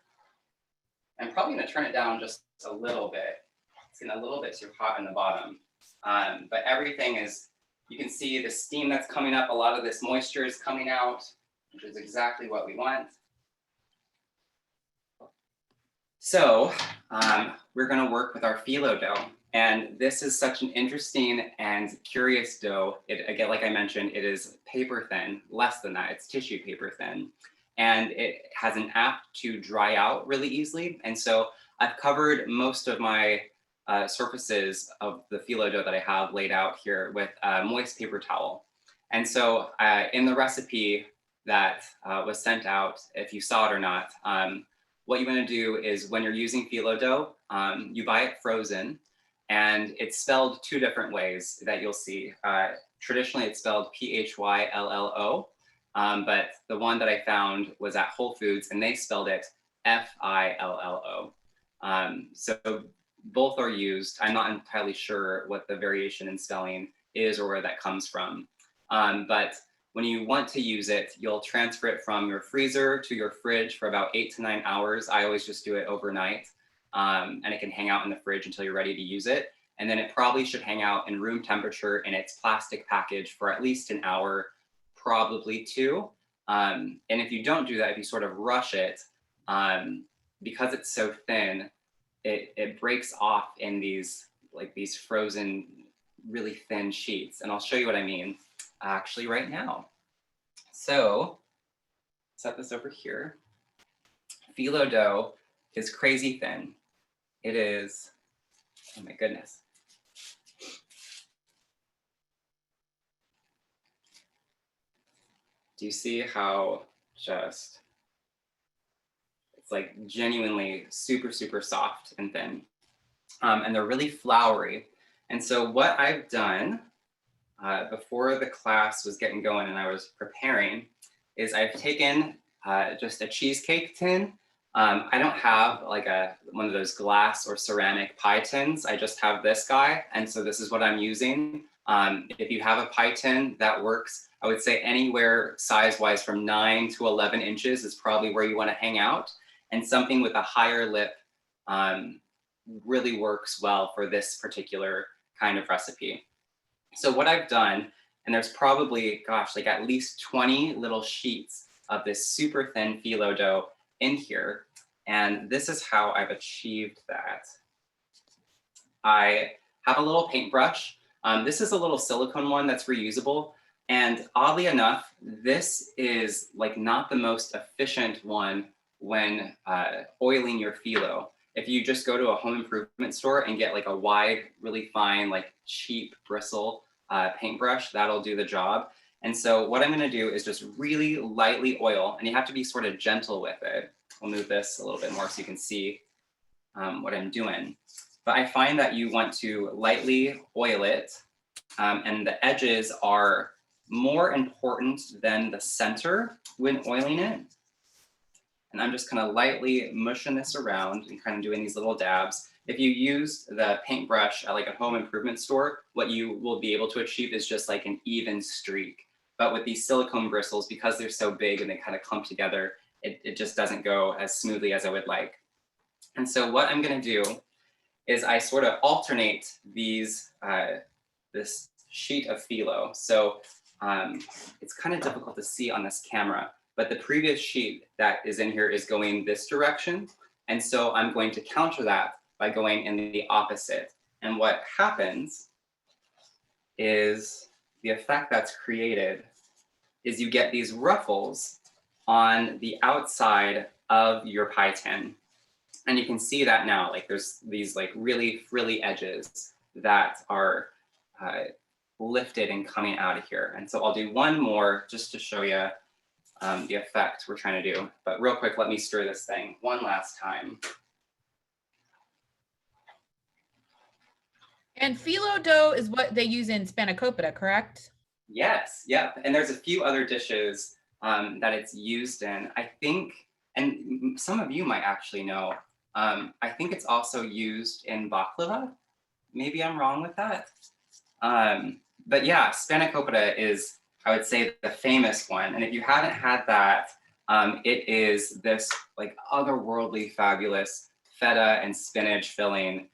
I'm probably gonna turn it down just a little bit. It's getting a little bit too hot in the bottom. But everything is, you can see the steam that's coming up, a lot of this moisture is coming out, which is exactly what we want. So we're gonna work with our phyllo dough. And this is such an interesting and curious dough. Again, like I mentioned, it is paper thin, less than that, it's tissue paper thin. And it has an apt to dry out really easily. And so I've covered most of my surfaces of the phyllo dough that I have laid out here with a moist paper towel. And so in the recipe that was sent out, if you saw it or not, what you want to do is when you're using phyllo dough, you buy it frozen and it's spelled two different ways that you'll see. Traditionally, it's spelled Phyllo. But the one that I found was at Whole Foods and they spelled it Phillo. So both are used. I'm not entirely sure what the variation in spelling is or where that comes from. But when you want to use it, you'll transfer it from your freezer to your fridge for about 8 to 9 hours. I always just do it overnight. And it can hang out in the fridge until you're ready to use it. And then it probably should hang out in room temperature in its plastic package for at least an hour, probably 2. And if you don't do that, if you sort of rush it, because it's so thin, it breaks off in these frozen, really thin sheets. And I'll show you what I mean actually right now. So set this over here. Phyllo dough is crazy thin. It is, oh my goodness. Do you see how just, it's like genuinely super, super soft and thin. And they're really floury. And so what I've done before the class was getting going and I was preparing is I've taken just a cheesecake tin. I don't have like one of those glass or ceramic pie tins. I just have this guy. And so this is what I'm using. If you have a pie tin, that works. I would say anywhere size-wise from 9 to 11 inches is probably where you want to hang out. And something with a higher lip really works well for this particular kind of recipe. So what I've done, and there's probably, gosh, like at least 20 little sheets of this super thin phyllo dough in here. And this is how I've achieved that. I have a little paintbrush. This is a little silicone one that's reusable. And oddly enough, this is like not the most efficient one when oiling your phyllo. If you just go to a home improvement store and get like a wide, really fine, like cheap bristle paintbrush, that'll do the job. And so what I'm gonna do is just really lightly oil, and you have to be sort of gentle with it. I'll move this a little bit more so you can see what I'm doing. But I find that you want to lightly oil it, and the edges are more important than the center when oiling it. And I'm just kind of lightly mushing this around and kind of doing these little dabs. If you use the paintbrush at like a home improvement store, what you will be able to achieve is just like an even streak. But with these silicone bristles, because they're so big and they kind of clump together, it just doesn't go as smoothly as I would like. And so what I'm gonna do is I sort of alternate these, this sheet of phyllo. So it's kind of difficult to see on this camera, but the previous sheet that is in here is going this direction. And so I'm going to counter that by going in the opposite. And what happens is the effect that's created is you get these ruffles on the outside of your pie tin. And you can see that now, like there's these like really frilly edges that are lifted and coming out of here. And so I'll do one more just to show you the effect we're trying to do. But real quick, let me stir this thing one last time. And phyllo dough is what they use in Spanakopita, correct? Yes, yeah. And there's a few other dishes that it's used in. I think, and some of you might actually know, I think it's also used in baklava. Maybe I'm wrong with that. But yeah, Spanakopita is, I would say, the famous one. And if you haven't had that, it is this like otherworldly fabulous feta and spinach filling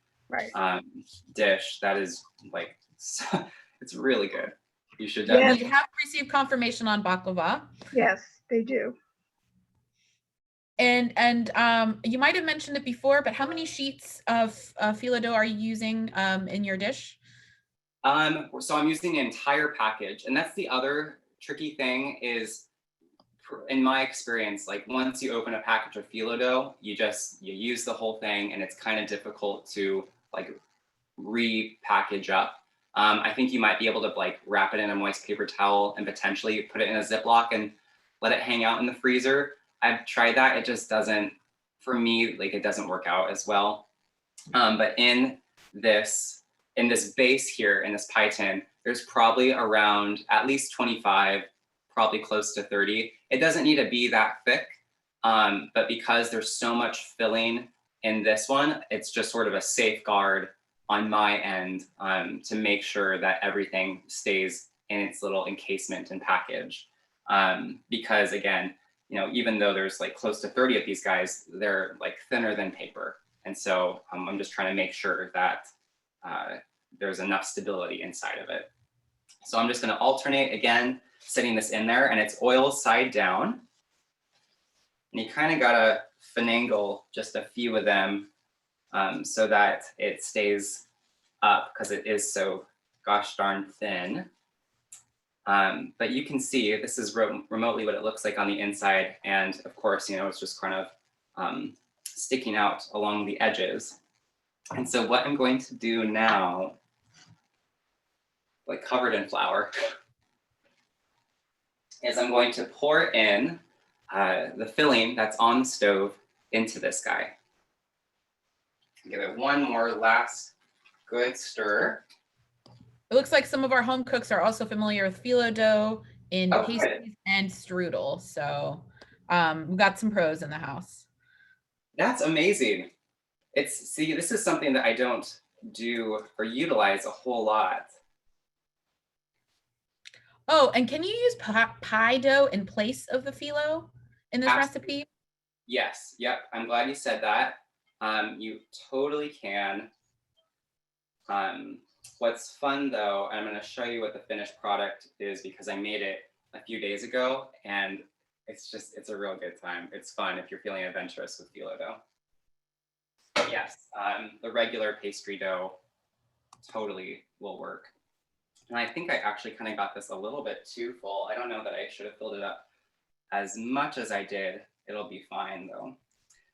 dish that is like, it's really good. You should definitely. We have received confirmation on baklava. Yes, they do. And you might have mentioned it before, but how many sheets of phyllo dough are you using in your dish? So I'm using the entire package, and that's the other tricky thing is, in my experience, like once you open a package of phyllo dough, you use the whole thing, and it's kind of difficult to like repackage up. I think you might be able to like wrap it in a moist paper towel and potentially put it in a Ziploc and let it hang out in the freezer. I've tried that. It just doesn't, for me, like it doesn't work out as well. But in this base here, in this pie tin, there's probably around at least 25, probably close to 30. It doesn't need to be that thick, but because there's so much filling in this one, it's just sort of a safeguard on my end to make sure that everything stays in its little encasement and package. Because again, you know, even though there's like close to 30 of these guys, they're like thinner than paper. And so I'm just trying to make sure that there's enough stability inside of it. So I'm just gonna alternate again, setting this in there, and it's oil side down. And you kind of gotta finagle just a few of them so that it stays up because it is so gosh darn thin. But you can see this is remotely what it looks like on the inside. And of course, you know, it's just kind of sticking out along the edges. And so what I'm going to do now, like covered in flour, is I'm going to pour in the filling that's on the stove into this guy. Give it one more last good stir. It looks like some of our home cooks are also familiar with phyllo dough in pastries and strudel. So we've got some pros in the house. That's amazing. See, this is something that I don't do or utilize a whole lot. Oh, and can you use pie dough in place of the phyllo in this Absolutely. recipe? Yes, yep, I'm glad you said that. You totally can. What's fun though, and I'm going to show you what the finished product is because I made it a few days ago, and it's a real good time. It's fun if you're feeling adventurous with phyllo dough. But yes, the regular pastry dough totally will work. And I think I actually kind of got this a little bit too full. I don't know that I should have filled it up as much as I did. It'll be fine though.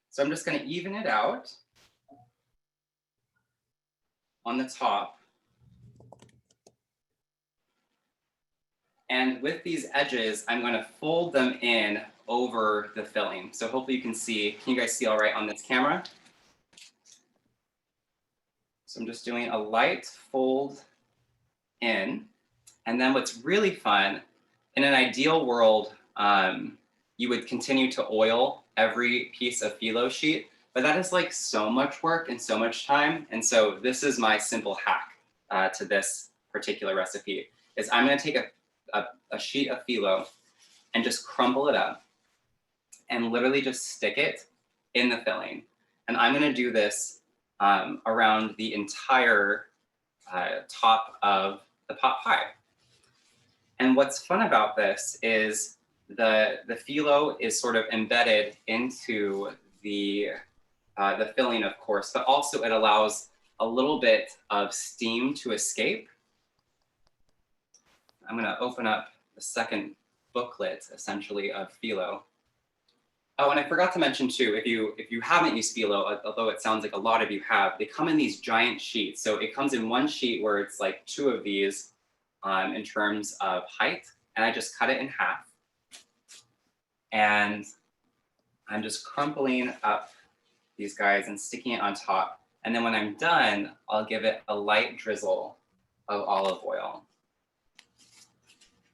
So I'm just going to even it out on the top. And with these edges, I'm going to fold them in over the filling. So hopefully you can see. Can you guys see all right on this camera? So I'm just doing a light fold in. And then what's really fun, in an ideal world, you would continue to oil every piece of phyllo sheet, but that is like so much work and so much time. And so this is my simple hack to this particular recipe, is I'm going to take a sheet of phyllo and just crumble it up and literally just stick it in the filling. And I'm going to do this around the entire top of the pot pie. And what's fun about this is the phyllo is sort of embedded into the filling, of course, but also it allows a little bit of steam to escape. I'm going to open up the second booklet, essentially, of phyllo. Oh, and I forgot to mention too, if you haven't used phyllo, although it sounds like a lot of you have, they come in these giant sheets. So it comes in one sheet where it's like 2 of these in terms of height, and I just cut it in half. And I'm just crumpling up these guys and sticking it on top. And then when I'm done, I'll give it a light drizzle of olive oil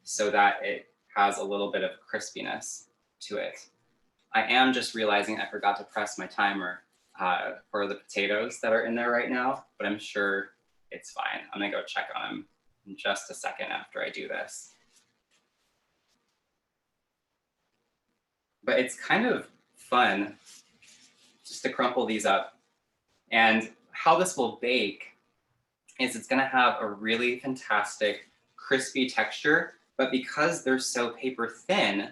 so that it has a little bit of crispiness to it. I am just realizing I forgot to press my timer for the potatoes that are in there right now, but I'm sure it's fine. I'm gonna go check on them in just a second after I do this. But it's kind of fun just to crumple these up. And how this will bake is it's gonna have a really fantastic crispy texture, but because they're so paper thin,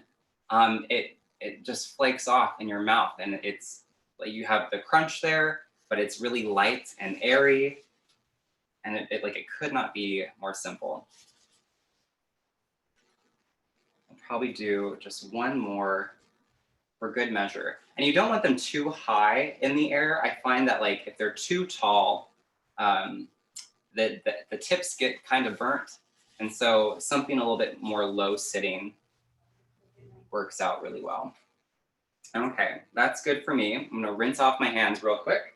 it just flakes off in your mouth, and it's like you have the crunch there, but it's really light and airy, and it could not be more simple. I'll probably do just one more for good measure. And you don't want them too high in the air. I find that like if they're too tall, the tips get kind of burnt. And so something a little bit more low sitting works out really well. Okay, that's good for me. I'm gonna rinse off my hands real quick.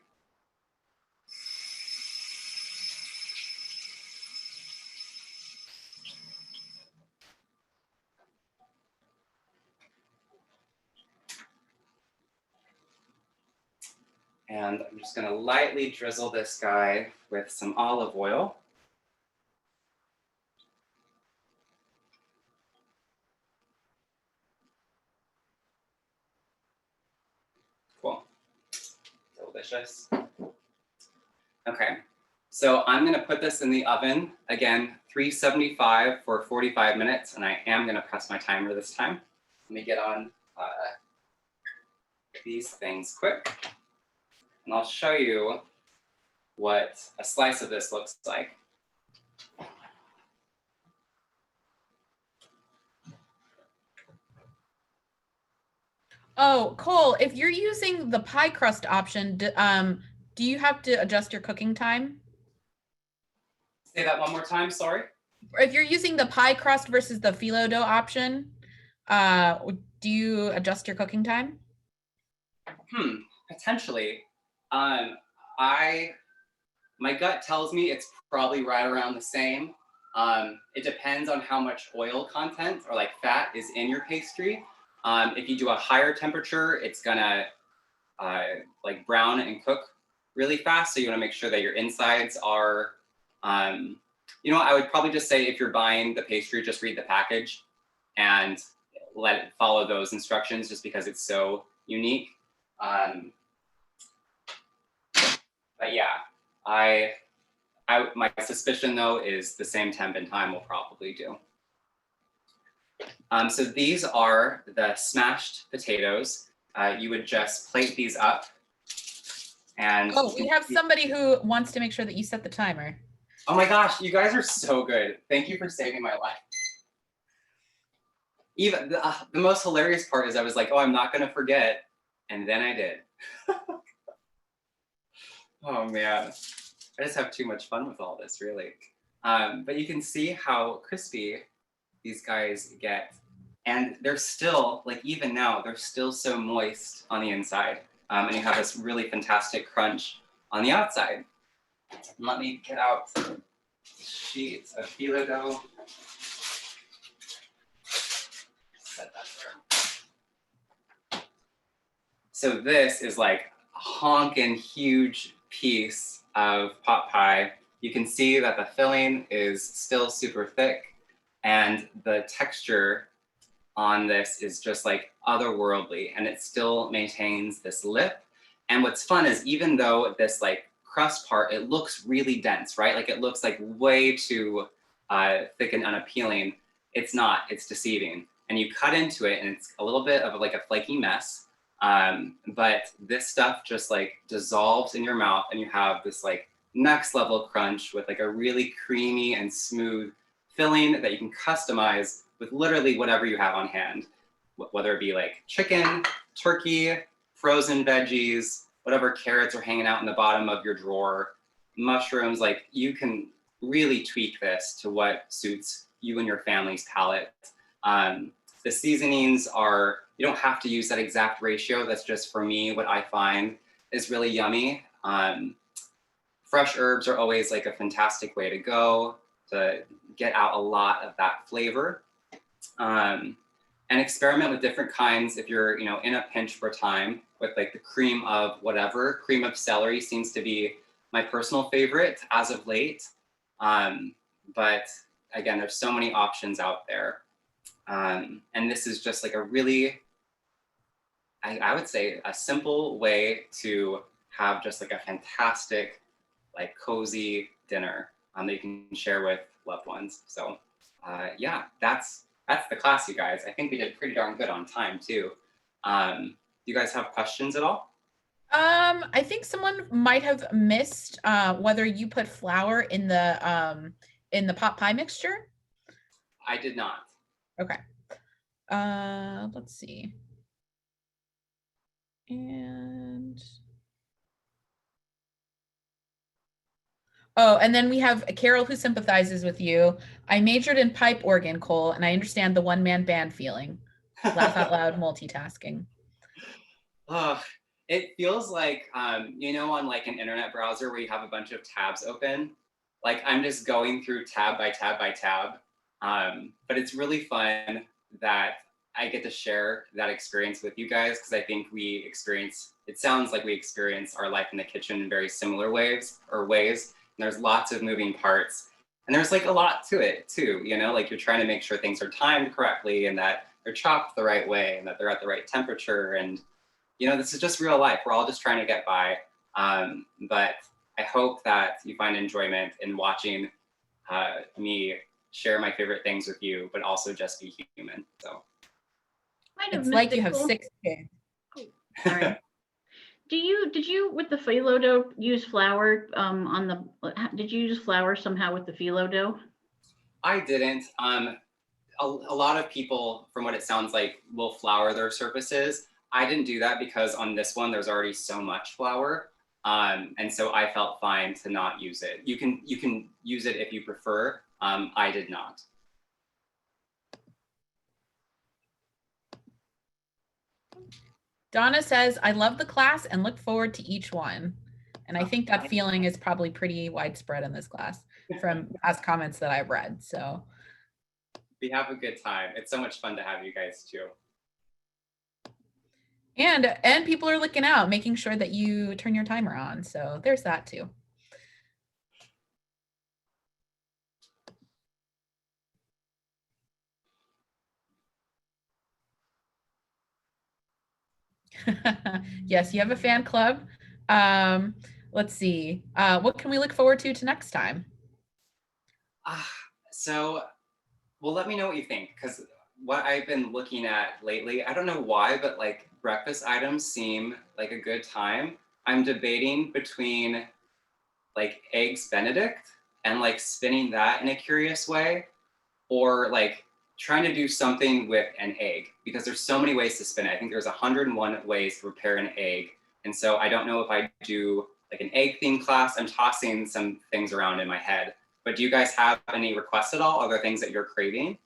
And I'm just gonna lightly drizzle this guy with some olive oil. Cool, delicious. Okay, so I'm gonna put this in the oven, again, 375 for 45 minutes, and I am gonna press my timer this time. Let me get on these things quick, and I'll show you what a slice of this looks like. Oh, Cole, if you're using the pie crust option, do you have to adjust your cooking time? Say that one more time, sorry. If you're using the pie crust versus the phyllo dough option, do you adjust your cooking time? Potentially. My gut tells me it's probably right around the same. It depends on how much oil content or like fat is in your pastry. If you do a higher temperature, it's gonna like brown and cook really fast. So you wanna make sure that your insides are You know what, I would probably just say if you're buying the pastry, just read the package and let it follow those instructions just because it's so unique. But yeah, my suspicion though is the same temp and time will probably do. So these are the smashed potatoes. You would just plate these up. And oh, we have somebody who wants to make sure that you set the timer. Oh my gosh, you guys are so good. Thank you for saving my life. Even the most hilarious part is I was like, oh, I'm not gonna forget. And then I did. Oh man, I just have too much fun with all this, really. But you can see how crispy these guys get. And they're still, like even now, they're still so moist on the inside. And you have this really fantastic crunch on the outside. And let me get out sheets of phyllo dough. Set that there. So this is like a honking huge piece of pot pie. You can see that the filling is still super thick and the texture on this is just like otherworldly, and it still maintains this lip. And what's fun is even though this like crust part, it looks really dense, right? Like it looks like way too thick and unappealing. It's not, it's deceiving. And you cut into it and it's a little bit of like a flaky mess. But this stuff just like dissolves in your mouth and you have this like next level crunch with like a really creamy and smooth filling that you can customize with literally whatever you have on hand, whether it be like chicken, turkey, frozen veggies, whatever carrots are hanging out in the bottom of your drawer, mushrooms, like you can really tweak this to what suits you and your family's palate. The seasonings are, you don't have to use that exact ratio. That's just for me, what I find is really yummy. Fresh herbs are always like a fantastic way to go to get out a lot of that flavor. And experiment with different kinds if you're, you know, in a pinch for time with like the cream of whatever. Cream of celery seems to be my personal favorite as of late. But again, there's so many options out there. And this is just like a really, I would say a simple way to have just like a fantastic, like cozy dinner that you can share with loved ones. So yeah, that's the class, you guys. I think we did pretty darn good on time too. Do you guys have questions at all? I think someone might have missed whether you put flour in the pot pie mixture. I did not. Okay. Let's see. And oh, and then we have Carol who sympathizes with you. I majored in pipe organ, Kole, and I understand the one-man band feeling. Laugh out loud, multitasking. Oh, it feels like, you know, on like an internet browser where you have a bunch of tabs open, like I'm just going through tab by tab by tab. But it's really fun that I get to share that experience with you guys because I think it sounds like we experience our life in the kitchen in very similar ways. And there's lots of moving parts. And there's like a lot to it too, you know, like you're trying to make sure things are timed correctly and that they're chopped the right way and that they're at the right temperature. And, you know, this is just real life. We're all just trying to get by. But I hope that you find enjoyment in watching me share my favorite things with you, but also just be human. So it's like you have 6 kids. Oh, sorry. Did you with the phyllo dough use flour did you use flour somehow with the phyllo dough? I didn't. A lot of people, from what it sounds like, will flour their surfaces. I didn't do that because on this one, there's already so much flour. And so I felt fine to not use it. You can use it if you prefer. I did not. Donna says, I love the class and look forward to each one. And I think that feeling is probably pretty widespread in this class from past comments that I've read. So we have a good time. It's so much fun to have you guys too. And people are looking out, making sure that you turn your timer on. So there's that too. Yes, you have a fan club. Let's see. What can we look forward to next time? So, well, let me know what you think, because what I've been looking at lately, I don't know why, but like breakfast items seem like a good time. I'm debating between like eggs Benedict and like spinning that in a curious way, or like trying to do something with an egg, because there's so many ways to spin it. I think there's 101 ways to prepare an egg. And so I don't know if I do like an egg theme class. I'm tossing some things around in my head. But do you guys have any requests at all? Other things that you're craving?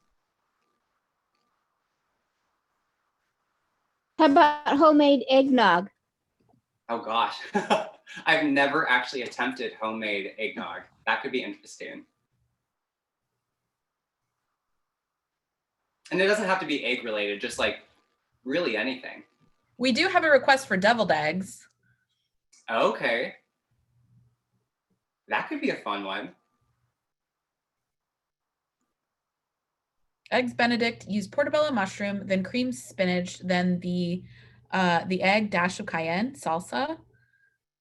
How about homemade eggnog? Oh gosh, I've never actually attempted homemade eggnog. That could be interesting. And it doesn't have to be egg related, just like really anything. We do have a request for deviled eggs. Okay. That could be a fun one. Eggs Benedict, use portobello mushroom, then cream spinach, then the egg, dash of cayenne, salsa.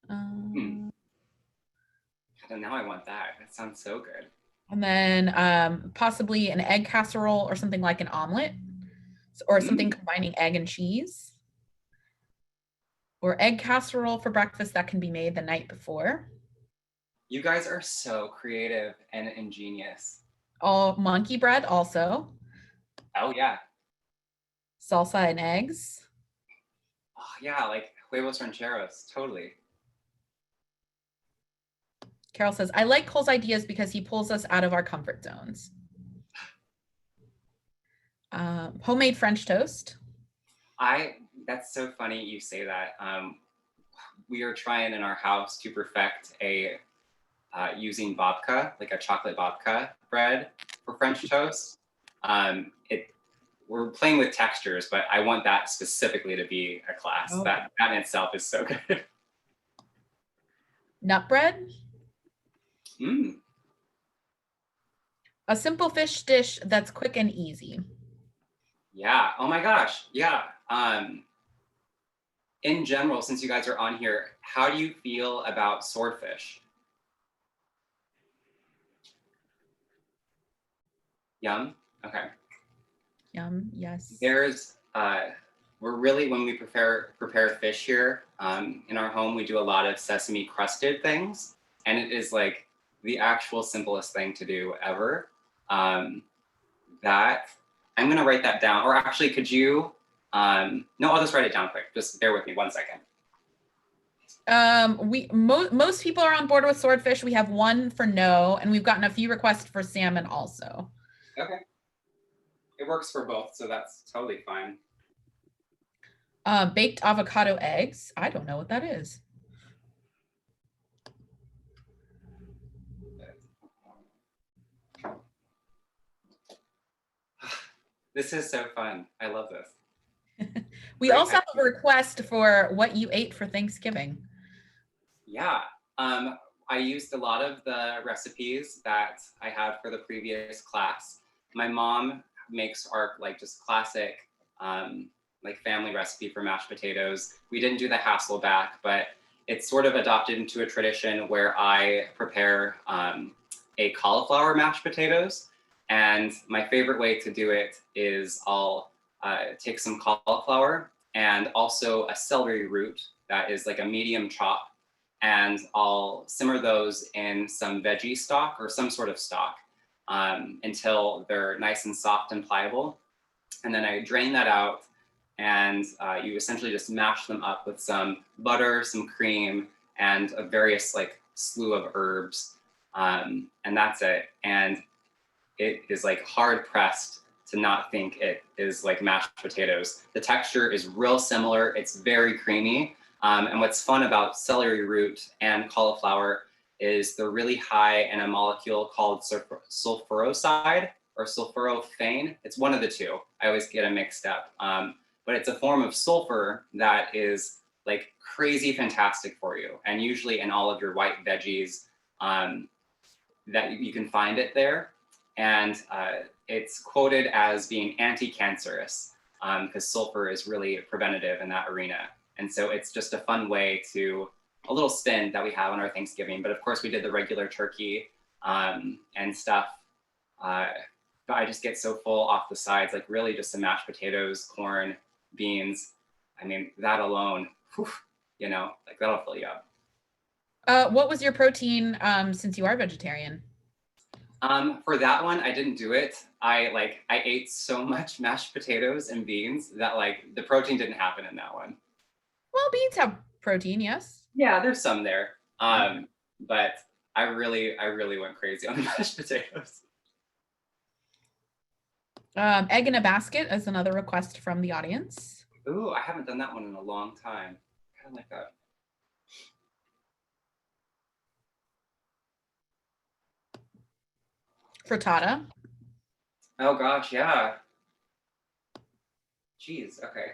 And now I want that. That sounds so good. And then possibly an egg casserole or something like an omelet, or something combining egg and cheese. Or egg casserole for breakfast that can be made the night before. You guys are so creative and ingenious. Oh, monkey bread also. Oh yeah. Salsa and eggs. Oh yeah, like huevos rancheros, totally. Carol says, I like Cole's ideas because he pulls us out of our comfort zones. Homemade French toast. That's so funny you say that. We are trying in our house to perfect a using babka, like a chocolate babka bread for French toast. We're playing with textures, but I want that specifically to be a class. Oh. That in itself is so good. Nut bread. Mm. A simple fish dish that's quick and easy. Yeah. Oh my gosh. Yeah. In general, since you guys are on here, how do you feel about swordfish? Yum. Okay. Yum. Yes. There's we're really, when we prepare fish here in our home, we do a lot of sesame crusted things, and it is like the actual simplest thing to do ever. That I'm gonna write that down, or actually, could you? No, I'll just write it down quick. Just bear with me 1 second. Most people are on board with swordfish. We have one for no, and we've gotten a few requests for salmon also. Okay. It works for both, so that's totally fine. Baked avocado eggs. I don't know what that is. This is so fun. I love this. We Great also have a idea. request for what you ate for Thanksgiving. Yeah. I used a lot of the recipes that I had for the previous class. My mom makes our like just classic like family recipe for mashed potatoes. We didn't do the Hasselback, but it's sort of adopted into a tradition where I prepare a cauliflower mashed potatoes. And my favorite way to do it is I'll take some cauliflower and also a celery root that is like a medium chop, and I'll simmer those in some veggie stock or some sort of stock until they're nice and soft and pliable. And then I drain that out, and you essentially just mash them up with some butter, some cream, and a various like slew of herbs. And that's it. And it is like hard pressed to not think it is like mashed potatoes. The texture is real similar. It's very creamy. And what's fun about celery root and cauliflower is they're really high in a molecule called sulfuroside or sulforaphane. It's one of the two. I always get them mixed up. But it's a form of sulfur that is like crazy fantastic for you. And usually in all of your white veggies that you can find it there. And it's quoted as being anti-cancerous because sulfur is really preventative in that arena. And so it's just a fun way to, a little spin that we have on our Thanksgiving. But of course we did the regular turkey and stuff. But I just get so full off the sides, like really just some mashed potatoes, corn, beans. I mean, that alone, whew, you know, like that'll fill you up. What was your protein since you are vegetarian? For that one, I didn't do it. I ate so much mashed potatoes and beans that like the protein didn't happen in that one. Well, beans have protein, yes. Yeah, there's some there. But I really went crazy on the mashed potatoes. Egg in a basket is another request from the audience. Ooh, I haven't done that one in a long time. Kind of like that. Frittata. Oh gosh, yeah. Jeez, okay.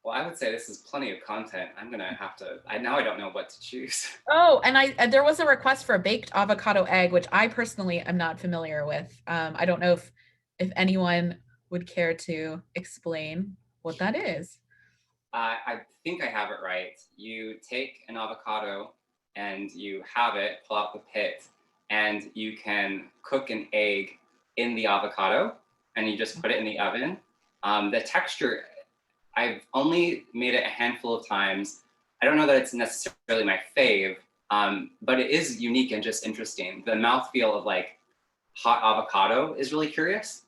Well, I would say this is plenty of content. I'm gonna have to, now I don't know what to choose. Oh, and there was a request for a baked avocado egg, which I personally am not familiar with. I don't know if anyone would care to explain what that is. I think I have it right. You take an avocado and you have it, pull out the pit, and you can cook an egg in the avocado and you just put it in the oven. The texture, I've only made it a handful of times. I don't know that it's necessarily my fave, but it is unique and just interesting. The mouthfeel of like hot avocado is really curious.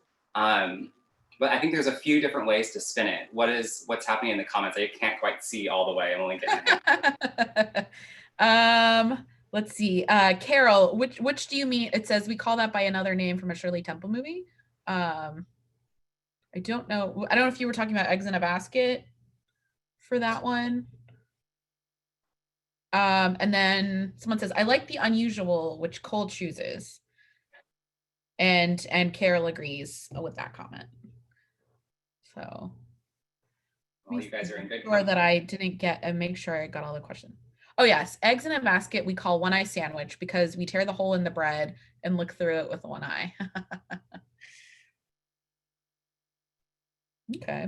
But I think there's a few different ways to spin it. What's happening in the comments? I can't quite see all the way. I'm only getting Let's see. Carol, which do you mean? It says we call that by another name from a Shirley Temple movie. I don't know. I don't know if you were talking about eggs in a basket for that one. And then someone says, I like the unusual, which Kole chooses. And Carol agrees with that comment. So well, you guys are in good company. That I didn't get and make sure I got all the questions. Oh yes, eggs in a basket we call one eye sandwich because we tear the hole in the bread and look through it with one eye. Okay.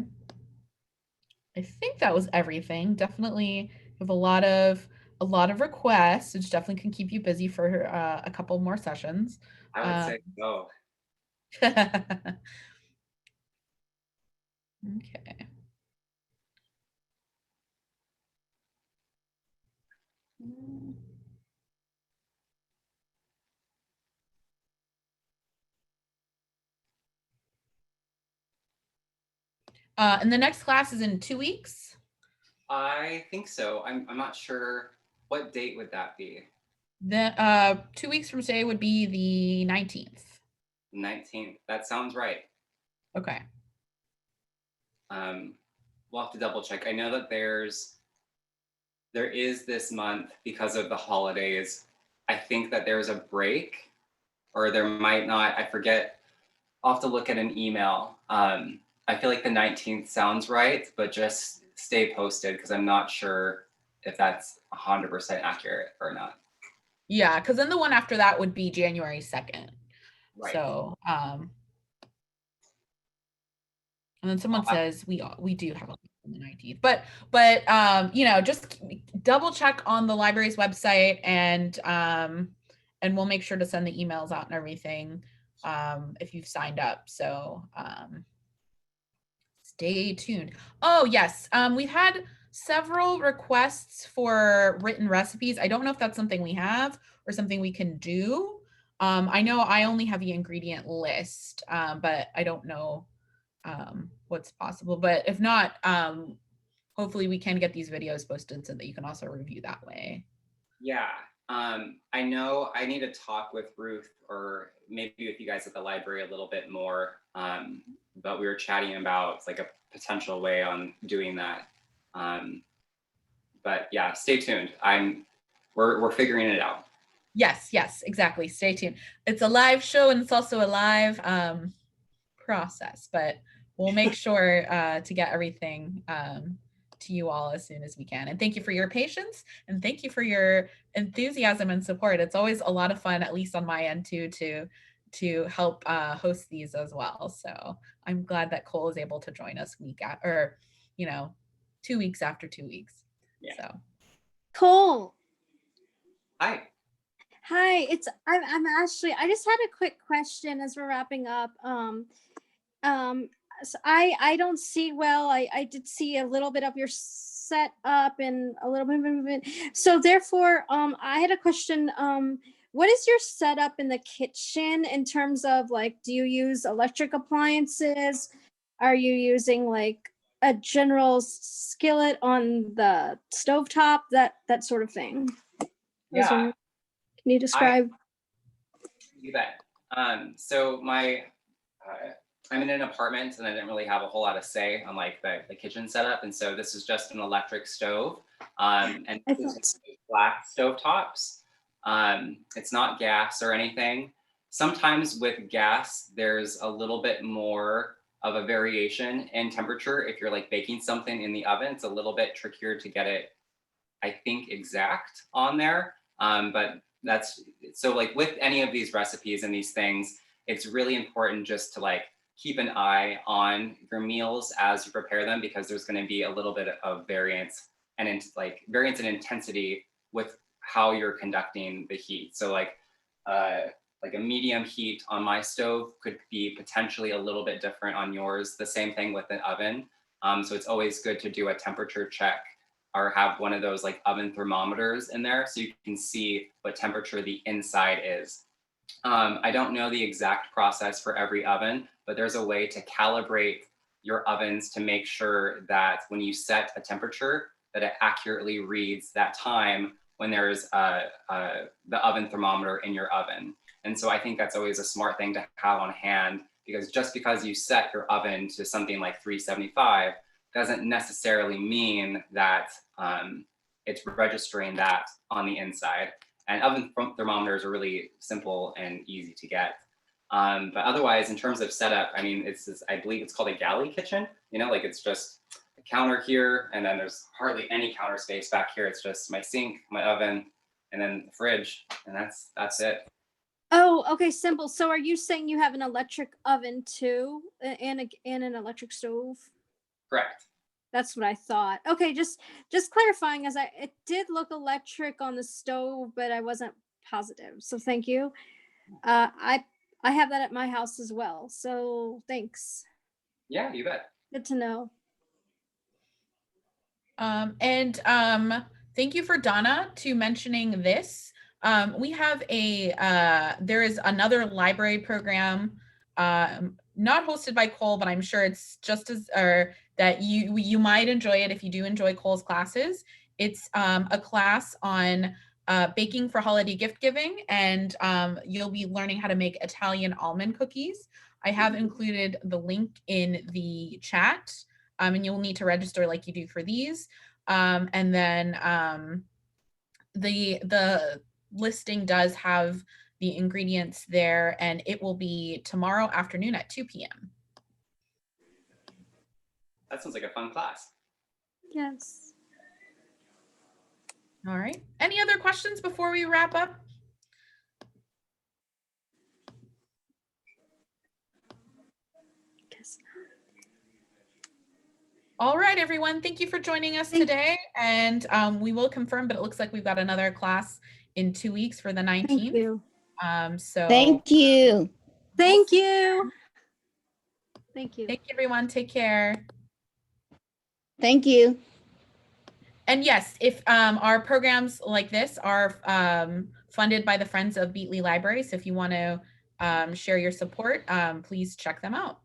I think that was everything. Definitely have a lot of requests, which definitely can keep you busy for a couple more sessions. I would say so. Okay. And the next class is in 2 weeks? I think so. I'm not sure. What date would that be? The 2 weeks from today would be the 19th. 19th. That sounds right. Okay. We'll have to double check. I know that there is this month because of the holidays. I think that there's a break, or there might not. I forget. I'll have to look at an email. I feel like the 19th sounds right, but just stay posted because I'm not sure if that's 100% accurate or not. Yeah, because then the one after that would be January 2nd. Right. So, and then someone says we do have a on the 19th, but you know, just double check on the library's website and we'll make sure to send the emails out and everything if you've signed up. So stay tuned. Oh yes, we've had several requests for written recipes. I don't know if that's something we have or something we can do. I know I only have the ingredient list, but I don't know what's possible. But if not, hopefully we can get these videos posted so that you can also review that way. Yeah. I know I need to talk with Ruth or maybe with you guys at the library a little bit more. But we were chatting about like a potential way on doing that. But yeah, stay tuned. We're figuring it out. Yes, exactly. Stay tuned. It's a live show and it's also a live process, but we'll make sure to get everything to you all as soon as we can. And thank you for your patience and thank you for your enthusiasm and support. It's always a lot of fun, at least on my end too, to to help host these as well. So I'm glad that Kole is able to join us 2 weeks after 2 weeks. Yeah. So Kole. Hi. Hi, I'm Ashley. I just had a quick question as we're wrapping up. So I don't see well. I did see a little bit of your setup and a little bit of movement. So therefore, I had a question. What is your setup in the kitchen in terms of like, do you use electric appliances? Are you using like a general skillet on the stovetop? That sort of thing. Yeah. Can you describe? You bet. So I'm in an apartment and I didn't really have a whole lot of say on like the kitchen setup. And so this is just an electric stove and it's black stove tops. It's not gas or anything. Sometimes with gas, there's a little bit more of a variation in temperature. If you're like baking something in the oven, it's a little bit trickier to get it, I think, exact on there. But that's, so like with any of these recipes and these things, it's really important just to like keep an eye on your meals as you prepare them, because there's going to be a little bit of variance and variance in intensity with how you're conducting the heat. So like a medium heat on my stove could be potentially a little bit different on yours. The same thing with an oven. So it's always good to do a temperature check or have one of those like oven thermometers in there so you can see what temperature the inside is. I don't know the exact process for every oven, but there's a way to calibrate your ovens to make sure that when you set a temperature, that it accurately reads that time when there's the oven thermometer in your oven. And so I think that's always a smart thing to have on hand, because just because you set your oven to something like 375 doesn't necessarily mean that it's registering that on the inside. And oven thermometers are really simple and easy to get. But otherwise, in terms of setup, I mean, I believe it's called a galley kitchen. Like it's just a counter here, and then there's hardly any counter space back here. It's just my sink, my oven, and then the fridge, and that's it. Oh, okay, simple. So are you saying you have an electric oven too, and an electric stove? Correct. That's what I thought. Okay, just clarifying, as it did look electric on the stove, but I wasn't positive. So thank you. I have that at my house as well. So thanks. Yeah, you bet. Good to know. Thank you for Donna to mentioning this. We have there is another library program, not hosted by Kole, but I'm sure it's just as, or that you might enjoy it if you do enjoy Kole's classes. It's a class on baking for holiday gift giving, and you'll be learning how to make Italian almond cookies. I have included the link in the chat, and you'll need to register like you do for these. And then the listing does have the ingredients there, and it will be tomorrow afternoon at 2 p.m. That sounds like a fun class. Yes. All right. Any other questions before we wrap up? All right, everyone. Thank you for joining us today. And we will confirm, but it looks like we've got another class in 2 weeks for the 19th. Thank you. Thank you. Thank you. Thank you. Thank you, everyone. Take care. Thank you. And yes, if our programs like this are funded by the Friends of Beatley Library, so if you want to share your support, please check them out.